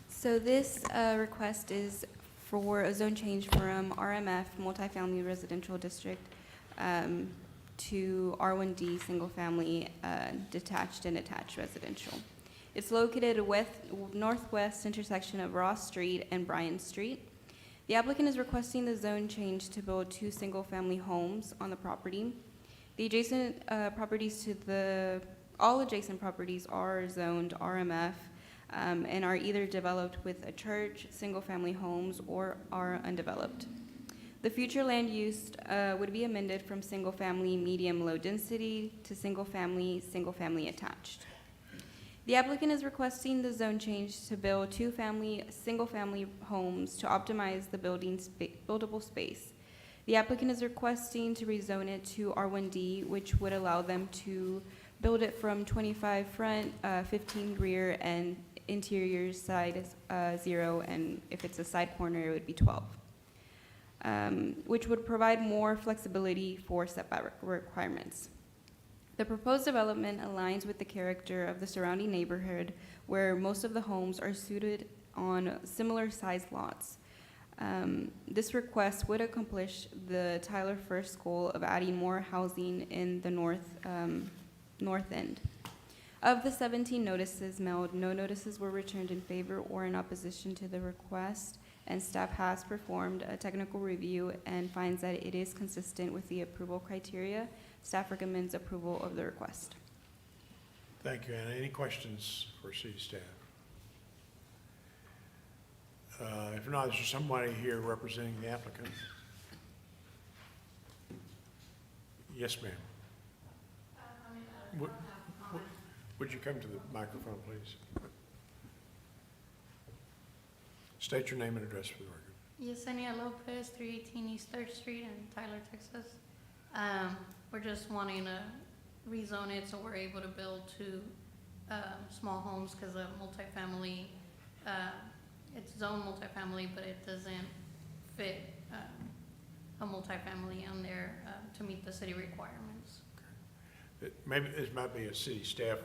So this request is for a zone change from RMF, multifamily residential district, to R1D, single family detached and attached residential. It's located with northwest intersection of Ross Street and Bryan Street. The applicant is requesting the zone change to build 2 single-family homes on the property. The adjacent all adjacent properties are zoned RMF and are either developed with a church, single-family homes, or are undeveloped. The future land use would be amended from single-family medium-low density to single-family attached. The applicant is requesting the zone change to build 2 single-family homes to optimize the buildable space. The applicant is requesting to rezone it to R1D, which would allow them to build it from 25 front, 15 rear, and interior side 0, and if it's a side corner, it would be 12, which would provide more flexibility for setback requirements. The proposed development aligns with the character of the surrounding neighborhood, where most of the homes are suited on similar sized lots. This request would accomplish the Tyler First goal of adding more housing in the north end. Of the 17 notices mailed, no notices were returned in favor or in opposition to the request, and staff has performed a technical review and finds that it is consistent with the approval criteria. Staff recommends approval of the request. Thank you, Anna. Any questions for city staff? If not, is there somebody here representing the applicant? Yes, ma'am. Would you come to the microphone, please? State your name and address for the record. Yesenia Lopez, 318 East 3rd Street in Tyler, Texas. We're just wanting to rezone it so we're able to build 2 small homes because a multifamily, it's zoned multifamily, but it doesn't fit a multifamily on there to meet the city requirements. Okay. Maybe this might be a city staff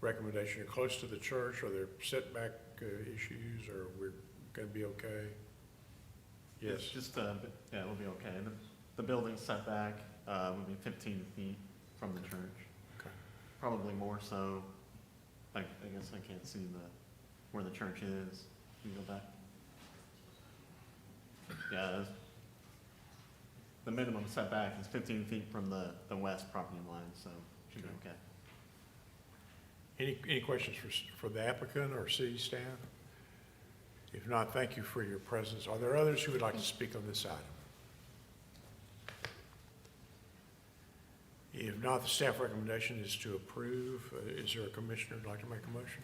recommendation. You're close to the church. Are there setback issues, or we're going to be okay? Yes. Just, yeah, we'll be okay. The building setback would be 15 feet from the church. Okay. Probably more so. I guess I can't see where the church is. Can you go back? Yeah, the minimum setback is 15 feet from the west property line, so should be okay. Any questions for the applicant or city staff? If not, thank you for your presence. Are there others who would like to speak on this item? If not, the staff recommendation is to approve. Is there a commissioner who'd like to make a motion?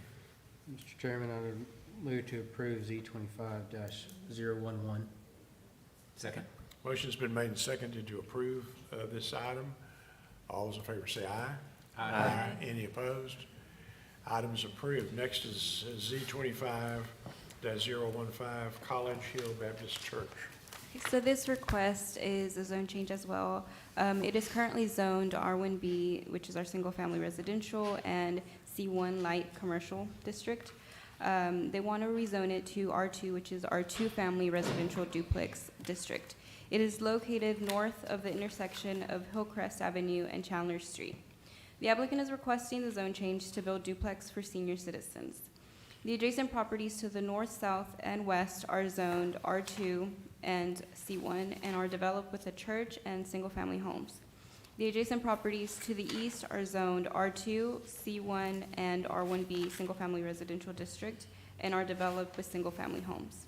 Mr. Chairman, I would move to approve Z25-011. Second. Motion's been made and seconded to approve this item. All those in favor say aye. Aye. Any opposed? Item is approved. Next is Z25-015 College Hill Baptist Church. So this request is a zone change as well. It is currently zoned R1B, which is our single-family residential, and C1 light commercial district. They want to rezone it to R2, which is our 2-family residential duplex district. It is located north of the intersection of Hillcrest Avenue and Chandler Street. The applicant is requesting the zone change to build duplex for senior citizens. The adjacent properties to the north, south, and west are zoned R2 and C1 and are developed with a church and single-family homes. The adjacent properties to the east are zoned R2, C1, and R1B single-family residential district and are developed with single-family homes.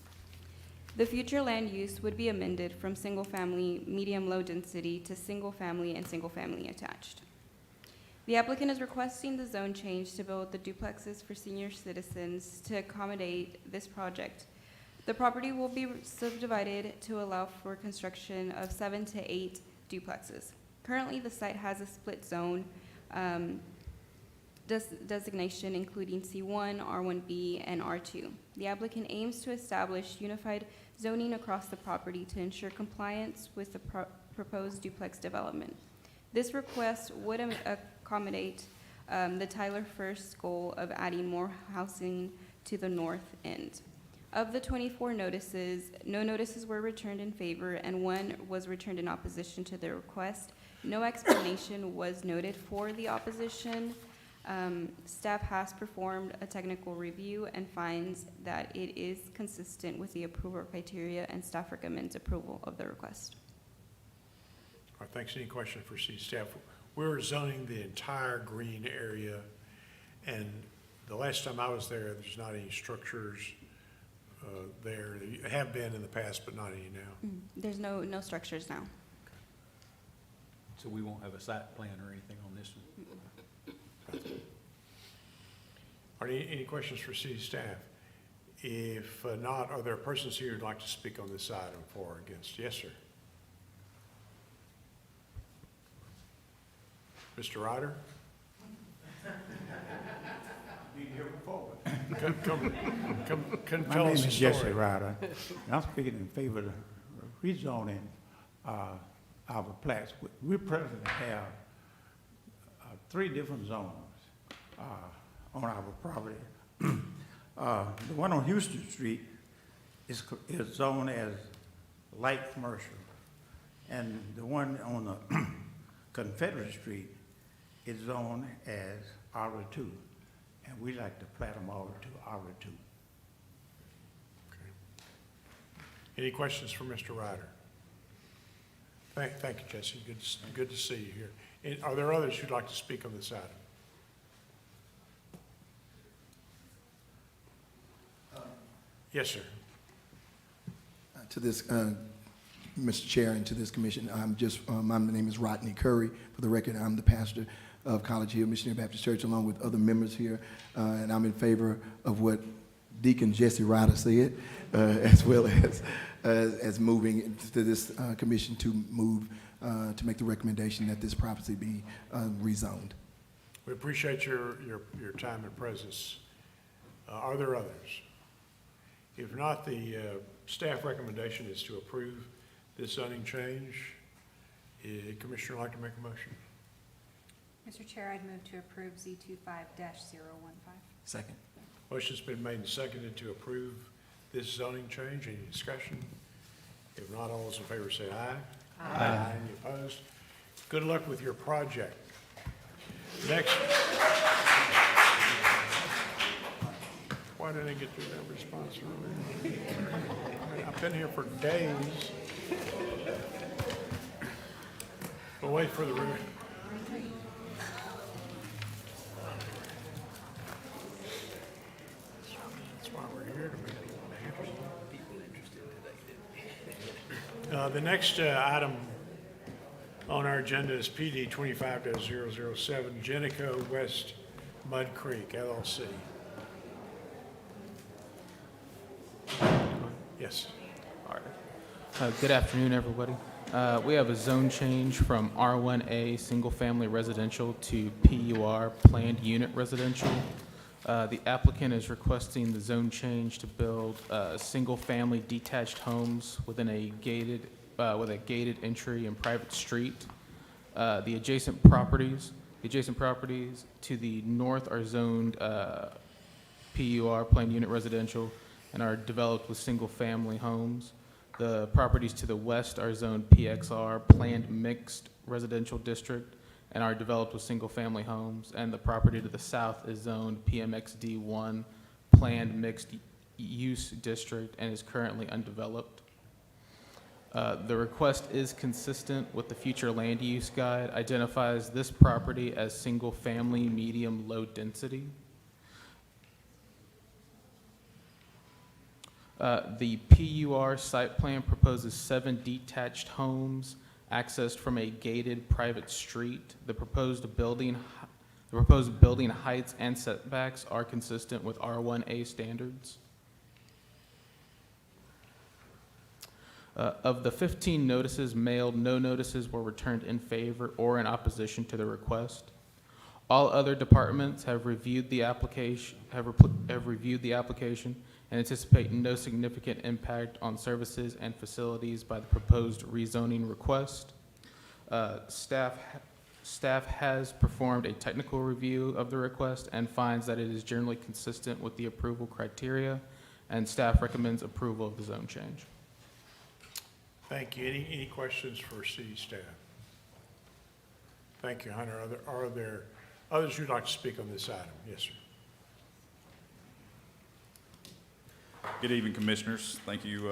The future land use would be amended from single-family medium-low density to single-family and single-family attached. The applicant is requesting the zone change to build the duplexes for senior citizens to accommodate this project. The property will be subdivided to allow for construction of 7 to 8 duplexes. Currently, the site has a split zone designation including C1, R1B, and R2. The applicant aims to establish unified zoning across the property to ensure compliance with the proposed duplex development. This request would accommodate the Tyler First goal of adding more housing to the north end. Of the 24 notices, no notices were returned in favor and 1 was returned in opposition to the request. No explanation was noted for the opposition. Staff has performed a technical review and finds that it is consistent with the approval criteria, and staff recommends approval of the request. All right, thanks. Any question for city staff? We're zoning the entire green area, and the last time I was there, there's not any structures there. There have been in the past, but not any now. There's no structures now. So we won't have a site plan or anything on this one? Are there any questions for city staff? If not, are there persons here who'd like to speak on this item for or against? Yes, sir. Mr. Ryder? Been here before. Come My tell name us the is Jesse story. Ryder, and I'm speaking in favor of rezoning our plats. We presently have 3 different zones on our property. The one on Houston Street is zoned as light commercial, and the one on the Confederate Street is zoned as R2, and we like to plat them all to R2. Any questions for Mr. Ryder? Thank you, Jesse. Good to see you here. And are there others who'd like to speak on this item? Yes, sir. To this, Mr. Chair, and to this commission, my name is Rodney Curry. For the record, I'm the pastor of College Hill Missionary Baptist Church, along with other members here, and I'm in favor of what Deacon Jesse Ryder said, as well as moving to this commission to move to make the recommendation that this property be rezoned. We appreciate your time and presence. Are there others? If not, the staff recommendation is to approve this zoning change. Commissioner, like to make a motion? Mr. Chair, I'd move to approve Z25-015. Second. Motion's been made and seconded to approve this zoning change. Any discussion? If not, all those in favor say aye. Aye. Any opposed? Good luck with your project. Next. Why didn't I get through that response earlier? I've been here for days. We'll wait for the room. That's why we're here, to make people happy. The next item on our agenda is PD 25-007, Genico West Mud Creek, LLC. Yes. All right. Good afternoon, everybody. We have a zone change from R1A Single Family Residential to PUR Planned Unit Residential. The applicant is requesting the zone change to build single family detached homes within a gated entry and private street. The adjacent properties to the north are zoned PUR Planned Unit Residential and are developed with single-family homes. The properties to the west are zoned PXR, Planned Mixed Residential District, and are developed with single-family homes. And the property to the south is zoned PMXD1, Planned Mixed Use District, and is currently undeveloped. The request is consistent with the future land use guide, identifies this property as single-family, medium, low density. The PUR site plan proposes 7 detached homes accessed from a gated private street. The proposed building heights and setbacks are consistent with R1A standards. Of the 15 notices mailed, no notices were returned in favor or in opposition to the request. All other departments have reviewed the application, and anticipate no significant impact on services and facilities by the proposed rezoning request. Staff has performed a technical review of the request and finds that it is generally consistent with the approval criteria, and staff recommends approval of the zone change. Thank you. Any questions for city staff? Thank you, Hunter. Are there Others who'd like to speak on this item? Yes, sir. Good evening, Commissioners. Thank you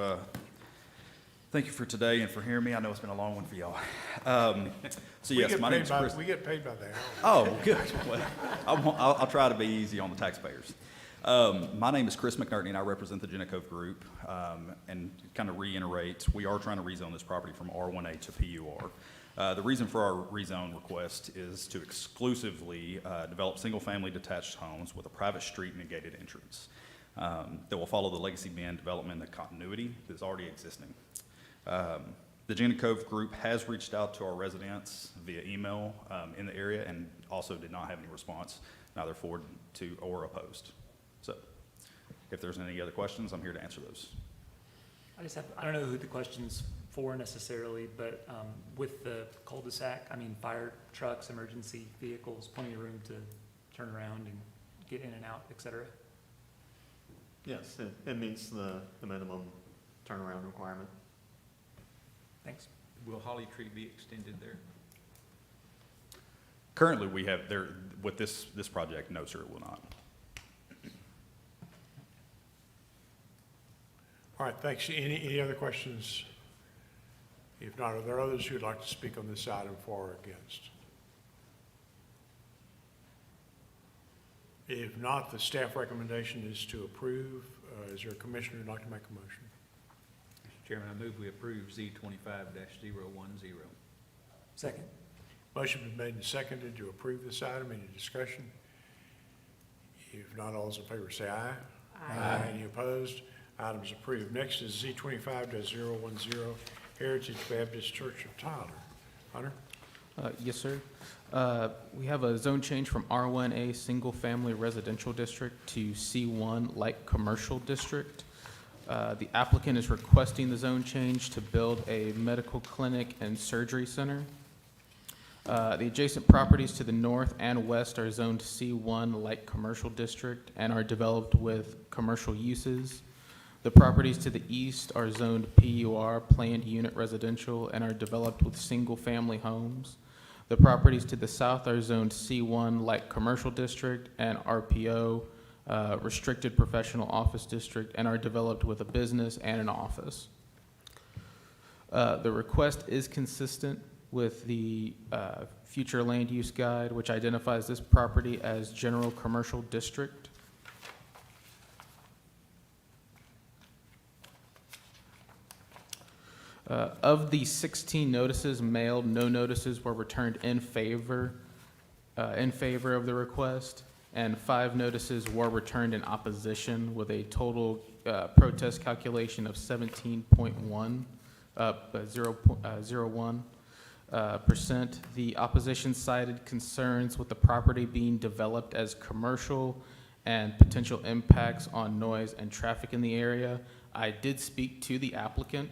for today and for hearing me. I know it's been a long one for y'all. So yes, my name is Chris. We get paid by the hour. Oh, good. Well, I'll try to be easy on the taxpayers. My name is Chris McNerney, and I represent the Genicove Group. And kind of reiterate, we are trying to rezone this property from R1A to PUR. The reason for our rezone request is to exclusively develop single-family detached homes with a private street and a gated entrance that will follow the Legacy Bend development and the continuity that's already existing. The Genicove Group has reached out to our residents via email in the area and also did not have any response, neither for to or opposed. So if there's any other questions, I'm here to answer those. I don't know who the question's for necessarily, but with the cul-de-sac, I mean, fire trucks, emergency vehicles, plenty of room to turn around and get in and out, et cetera. Yes, it meets the minimum turnaround requirement. Thanks. Will Holly Tree be extended there? Currently, we have there, with this project, no, sir, it will not. All right, thanks. Any other questions? If not, are there others who'd like to speak on this item for or against? If not, the staff recommendation is to approve. Is there a commissioner who'd like to make a motion? Mr. Chairman, I move we approve Z25-010. Second. Motion been made and seconded to approve this item. Any discussion? If not, all those in favor say aye. Aye. Any opposed? Item's approved. Next is Z25-010, Heritage Baptist Church of Tyler. Hunter? Yes, sir. We have a zone change from R1A Single Family Residential District to C1 Light Commercial District. The applicant is requesting the zone change to build a medical clinic and surgery center. The adjacent properties to the north and west are zoned C1 Light Commercial District and are developed with commercial uses. The properties to the east are zoned PUR, Planned Unit Residential, and are developed with single-family homes. The properties to the south are zoned C1 Light Commercial District and RPO, Restricted Professional Office District, and are developed with a business and an office. The request is consistent with the future land use guide, which identifies this property as general commercial district. Of the 16 notices mailed, no notices were returned in favor of the request, and 5 notices were returned in opposition, with a total protest calculation of 0.01%. The opposition cited concerns with the property being developed as commercial and potential impacts on noise and traffic in the area. I did speak to the applicant.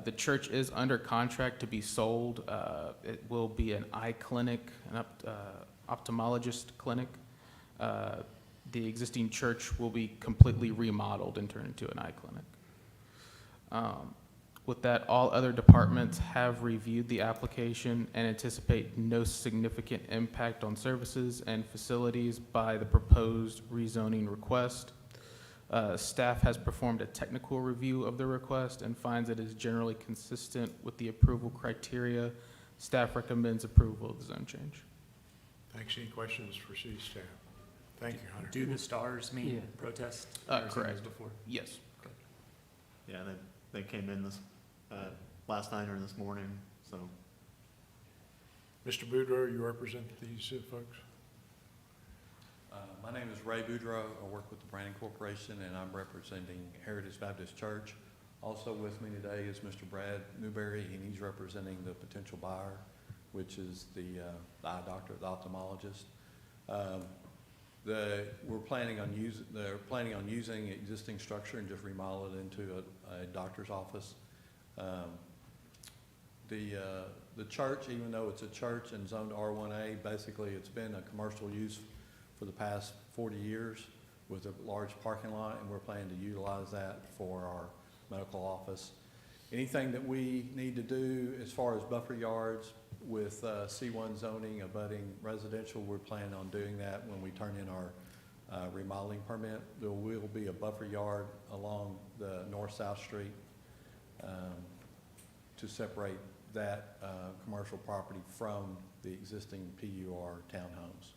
The church is under contract to be sold. It will be an eye clinic, an ophthalmologist clinic. The existing church will be completely remodeled and turned into an eye clinic. With that, all other departments have reviewed the application and anticipate no significant impact on services and facilities by the proposed rezoning request. Staff has performed a technical review of the request and finds it is generally consistent with the approval criteria. Staff recommends approval of the zone change. Thanks. Any questions for city staff? Thank you, Hunter. Do the stars mean protest? Correct. Before? Yes. Okay. Yeah, they came in this, last night or this morning, so. Mr. Boudreaux, you represent these folks? My name is Ray Boudreaux. I work with the Brandon Corporation, and I'm representing Heritage Baptist Church. Also with me today is Mr. Brad Newberry, and he's representing the potential buyer, which is the eye doctor, the ophthalmologist. They're planning on using existing structure and just remodel it into a doctor's office. The church, even though it's a church and zoned R1A, basically it's been a commercial use for the past 40 years with a large parking lot, and we're planning to utilize that for our medical office. Anything that we need to do as far as buffer yards with C1 zoning abutting residential, we're planning on doing that when we turn in our remodeling permit. There will be a buffer yard along the north-south street to separate that commercial property from the existing PUR townhomes.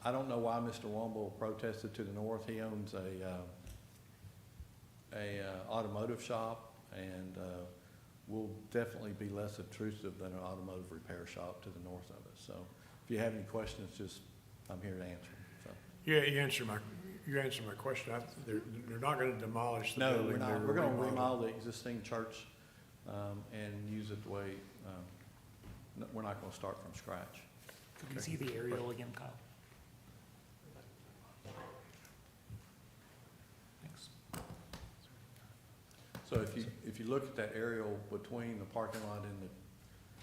I don't know why Mr. Womble protested to the north. He owns a automotive shop, and will definitely be less obtrusive than an automotive repair shop to the north of us. So if you have any questions, I'm here to answer them. So. Yeah, you answered my question. They're not gonna demolish the No, building. we're not. they're We're gonna remodeling. remodel the existing church, and use it the way, we're not gonna start from scratch. Could we see the aerial again, Kyle? Thanks. So if you look at that aerial between the parking lot and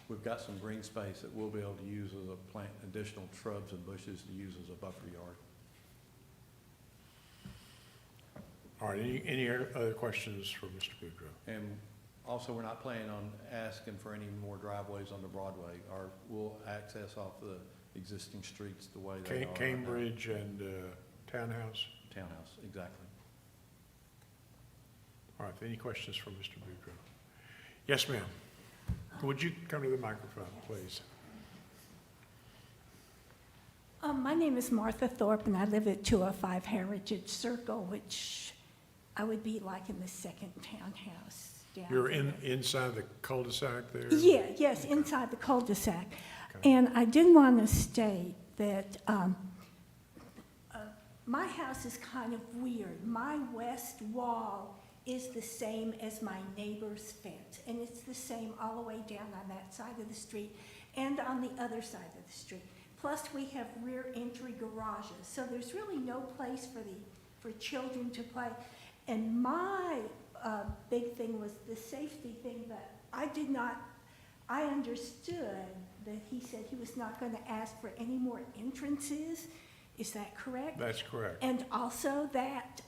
we've got some green space that we'll be able to use as a plant additional shrubs and bushes to use as a buffer yard. All right, any other questions for Mr. Boudreaux? And also, we're not planning on asking for any more driveways on the Broadway, or we'll access off the existing streets the way they are. right now. Cambridge and Townhouse? Townhouse, exactly. All right, any questions for Mr. Boudreaux? Yes, ma'am. Would you come to the microphone, please? My name is Martha Thorpe, and I live at 205 Heritage Circle, which I would be like in the second townhouse down. You're inside the cul-de-sac there? Yeah, yes, inside the cul-de-sac. And I did want to state that my house is kind of weird. My west wall is the same as my neighbor's fence, and it's the same all the way down on that side of the street and on the other side of the street. Plus, we have rear entry garages, so there's really no place for children to play. And my big thing was the safety thing, but I understood that he said he was not going to ask for any more entrances. Is that correct? That's correct. And also that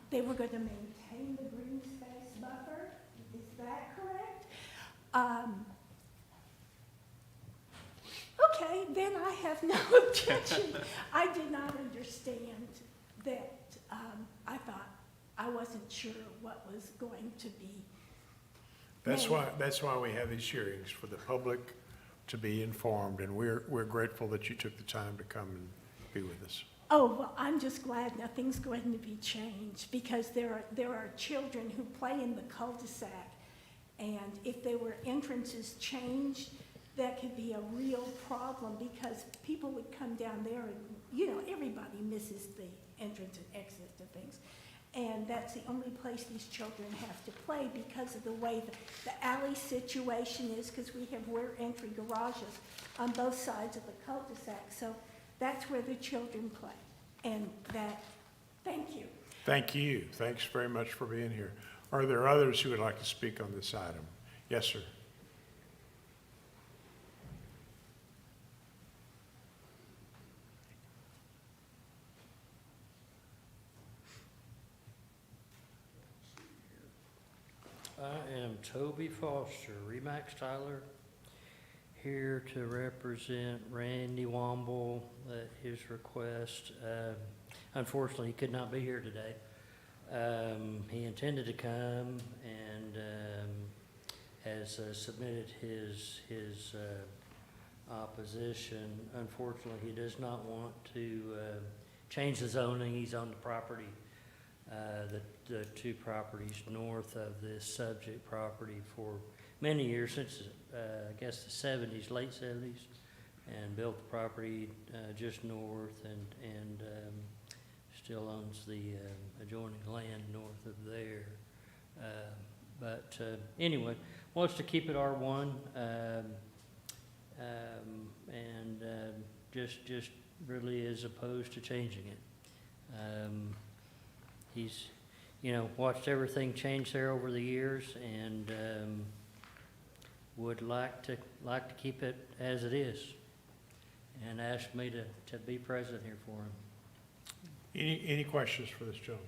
they were going to maintain the green space buffer. Is that correct? Okay, then I have no objection. I did not understand that. I wasn't sure what was going to be. That's why we have these hearings, for the public to be informed, and we're grateful that you took the time to come and be with us. Oh, well, I'm just glad nothing's going to be changed, because there are children who play in the cul-de-sac, and if there were entrances changed, that could be a real problem, because people would come down there and, everybody misses the entrance and exit to things. And that's the only place these children have to play because of the way the alley situation is, because we have rear entry garages on both sides of the cul-de-sac. So that's where the children play. And thank you. Thank you. Thanks very much for being here. Are there others who would like to speak on this item? Yes, sir. I am Toby Foster, Remax Tyler, here to represent Randy Womble at his request. Unfortunately, he could not be here today. He intended to come and has submitted his opposition. Unfortunately, he does not want to change the zoning. He's on the property, the two properties north of this subject property for many years, since I guess the 70s, late 70s, and built the property just north and still owns the adjoining land north of there. But anyway, wants to keep it R1 and just really is opposed to changing it. He's watched everything change there over the years, and would like to keep it as it is, and asked me to be present here for him. Any questions for this gentleman?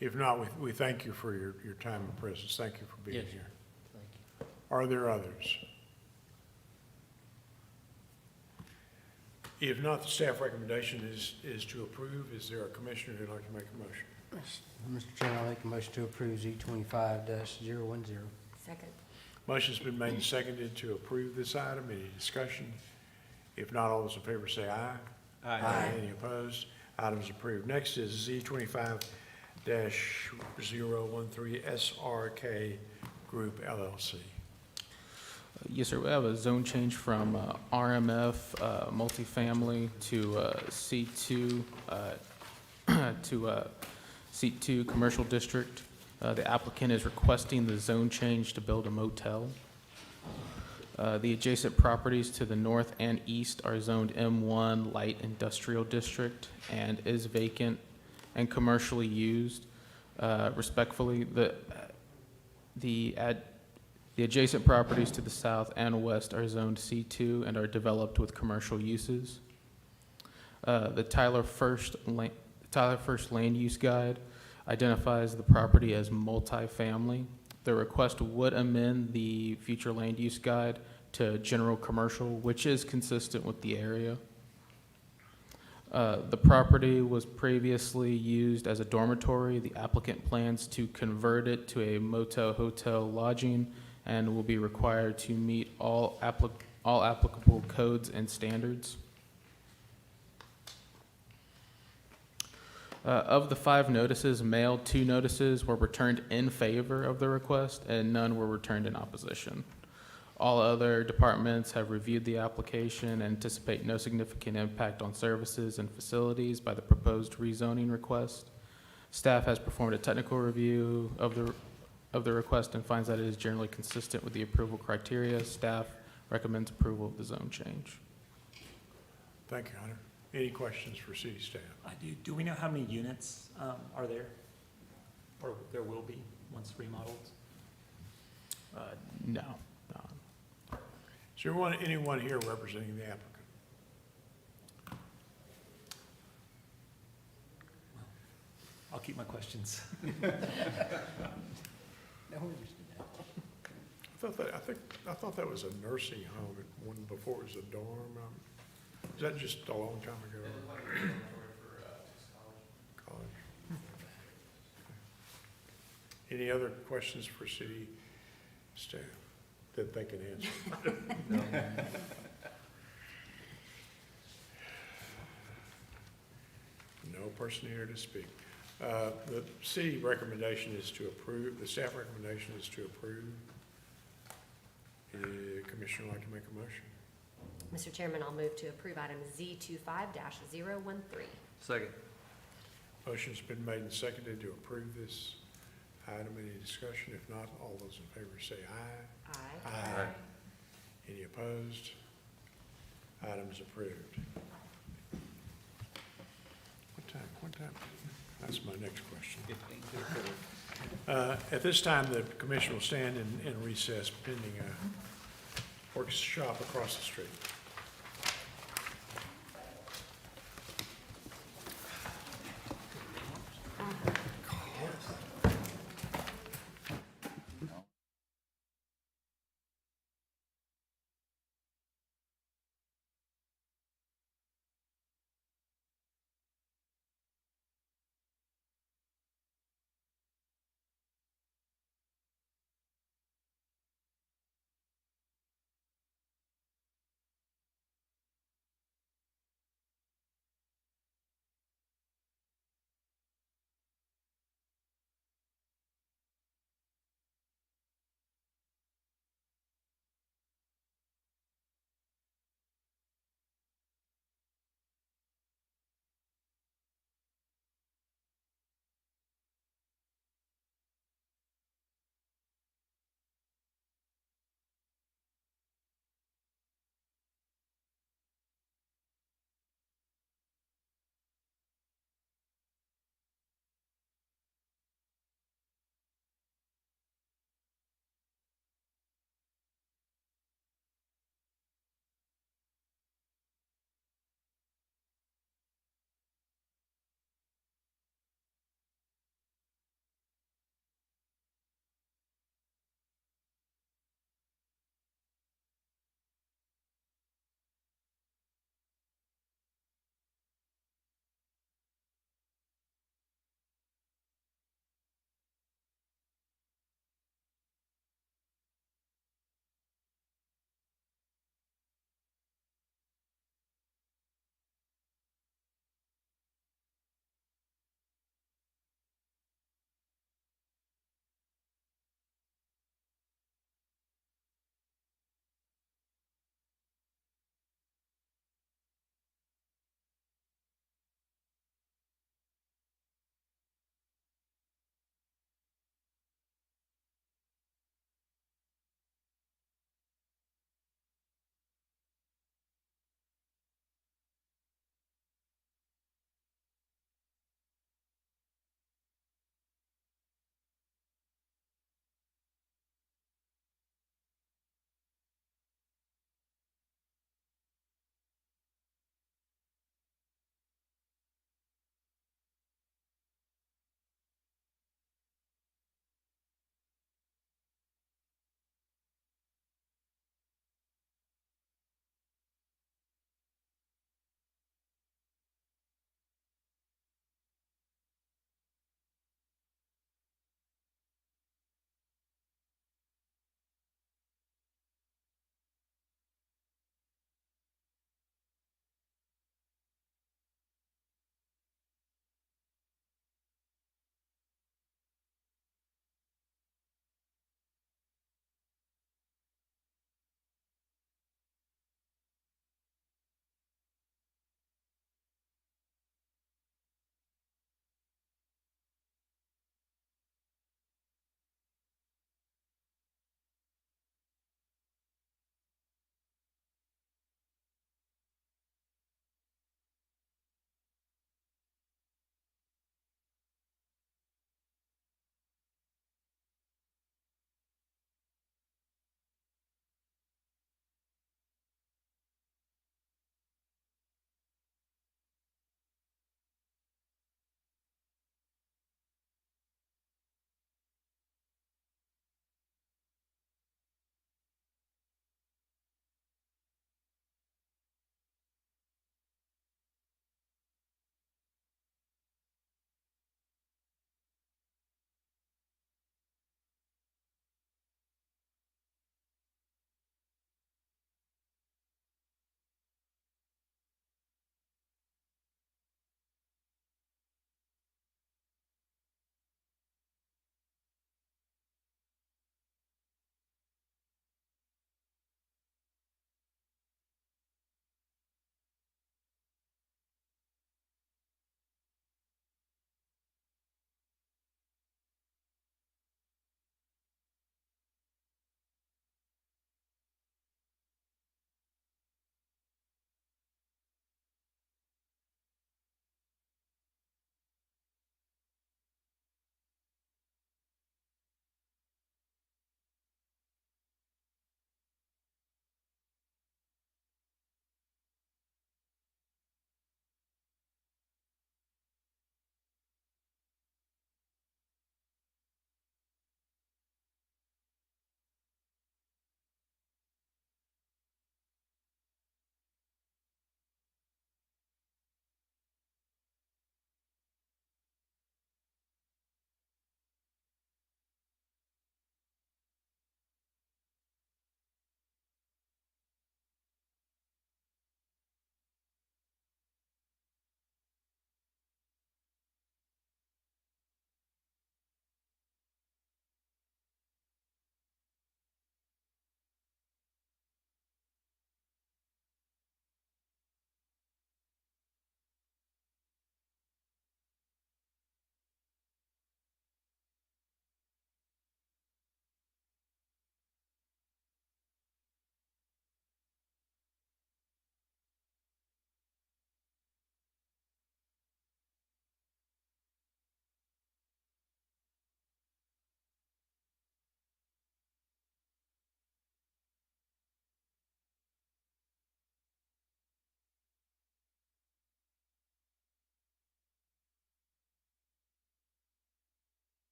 If not, we thank you for your time and presence. Thank you for being Yes, sir. here. Thank you. Are there others? If not, the staff recommendation is to approve. Is there a commissioner who'd like to make a motion? Mr. Chairman, I make a motion to approve Z25-010. Second. Motion's been made and seconded to approve this item. Any discussion? If not, all those in favor say aye. Aye. Any opposed? Item's approved. Next is Z25-013 SRK Group LLC. Yes, sir. We have a zone change from RMF multifamily to C2 to C2 commercial district. The applicant is requesting the zone change to build a motel. The adjacent properties to the north and east are zoned M1 light industrial district and is vacant and commercially used. Respectfully, the adjacent properties to the south and west are zoned C2 and are developed with commercial uses. The Tyler First Land Use Guide identifies the property as multifamily. The request would amend the future land use guide to general commercial, which is consistent with the area. The property was previously used as a dormitory. The applicant plans to convert it to a motel hotel lodging and will be required to meet all applicable codes and standards. Of the 5 notices mailed, 2 notices were returned in favor of the request and none were returned in opposition. All other departments have reviewed the application and anticipate no significant impact on services and facilities by the proposed rezoning request. Staff has performed a technical review of the request and finds that it is generally consistent with the approval criteria. Staff recommends approval of the zone change. Thank you, Hunter. Any questions for city staff? I do. Do we know how many units are there? Or there will be once remodeled? No. Is there anyone here representing the applicant? I'll keep my questions. I thought that was a nursing home, one before it was a dorm. Is that just a long time ago? College. Any other questions for city staff that they can answer? No person here to speak. The city recommendation is to approve, the staff recommendation is to approve. Any commissioner like to make a motion? Mr. Chairman, I'll move to approve item Z25-013. Second. Motion's been made and seconded to approve this item. Any discussion? If not, all those in favor say aye. Aye. Any opposed? Item's approved. What time? That's my next question. At this time, the commission will stand in recess pending a workshop across the street.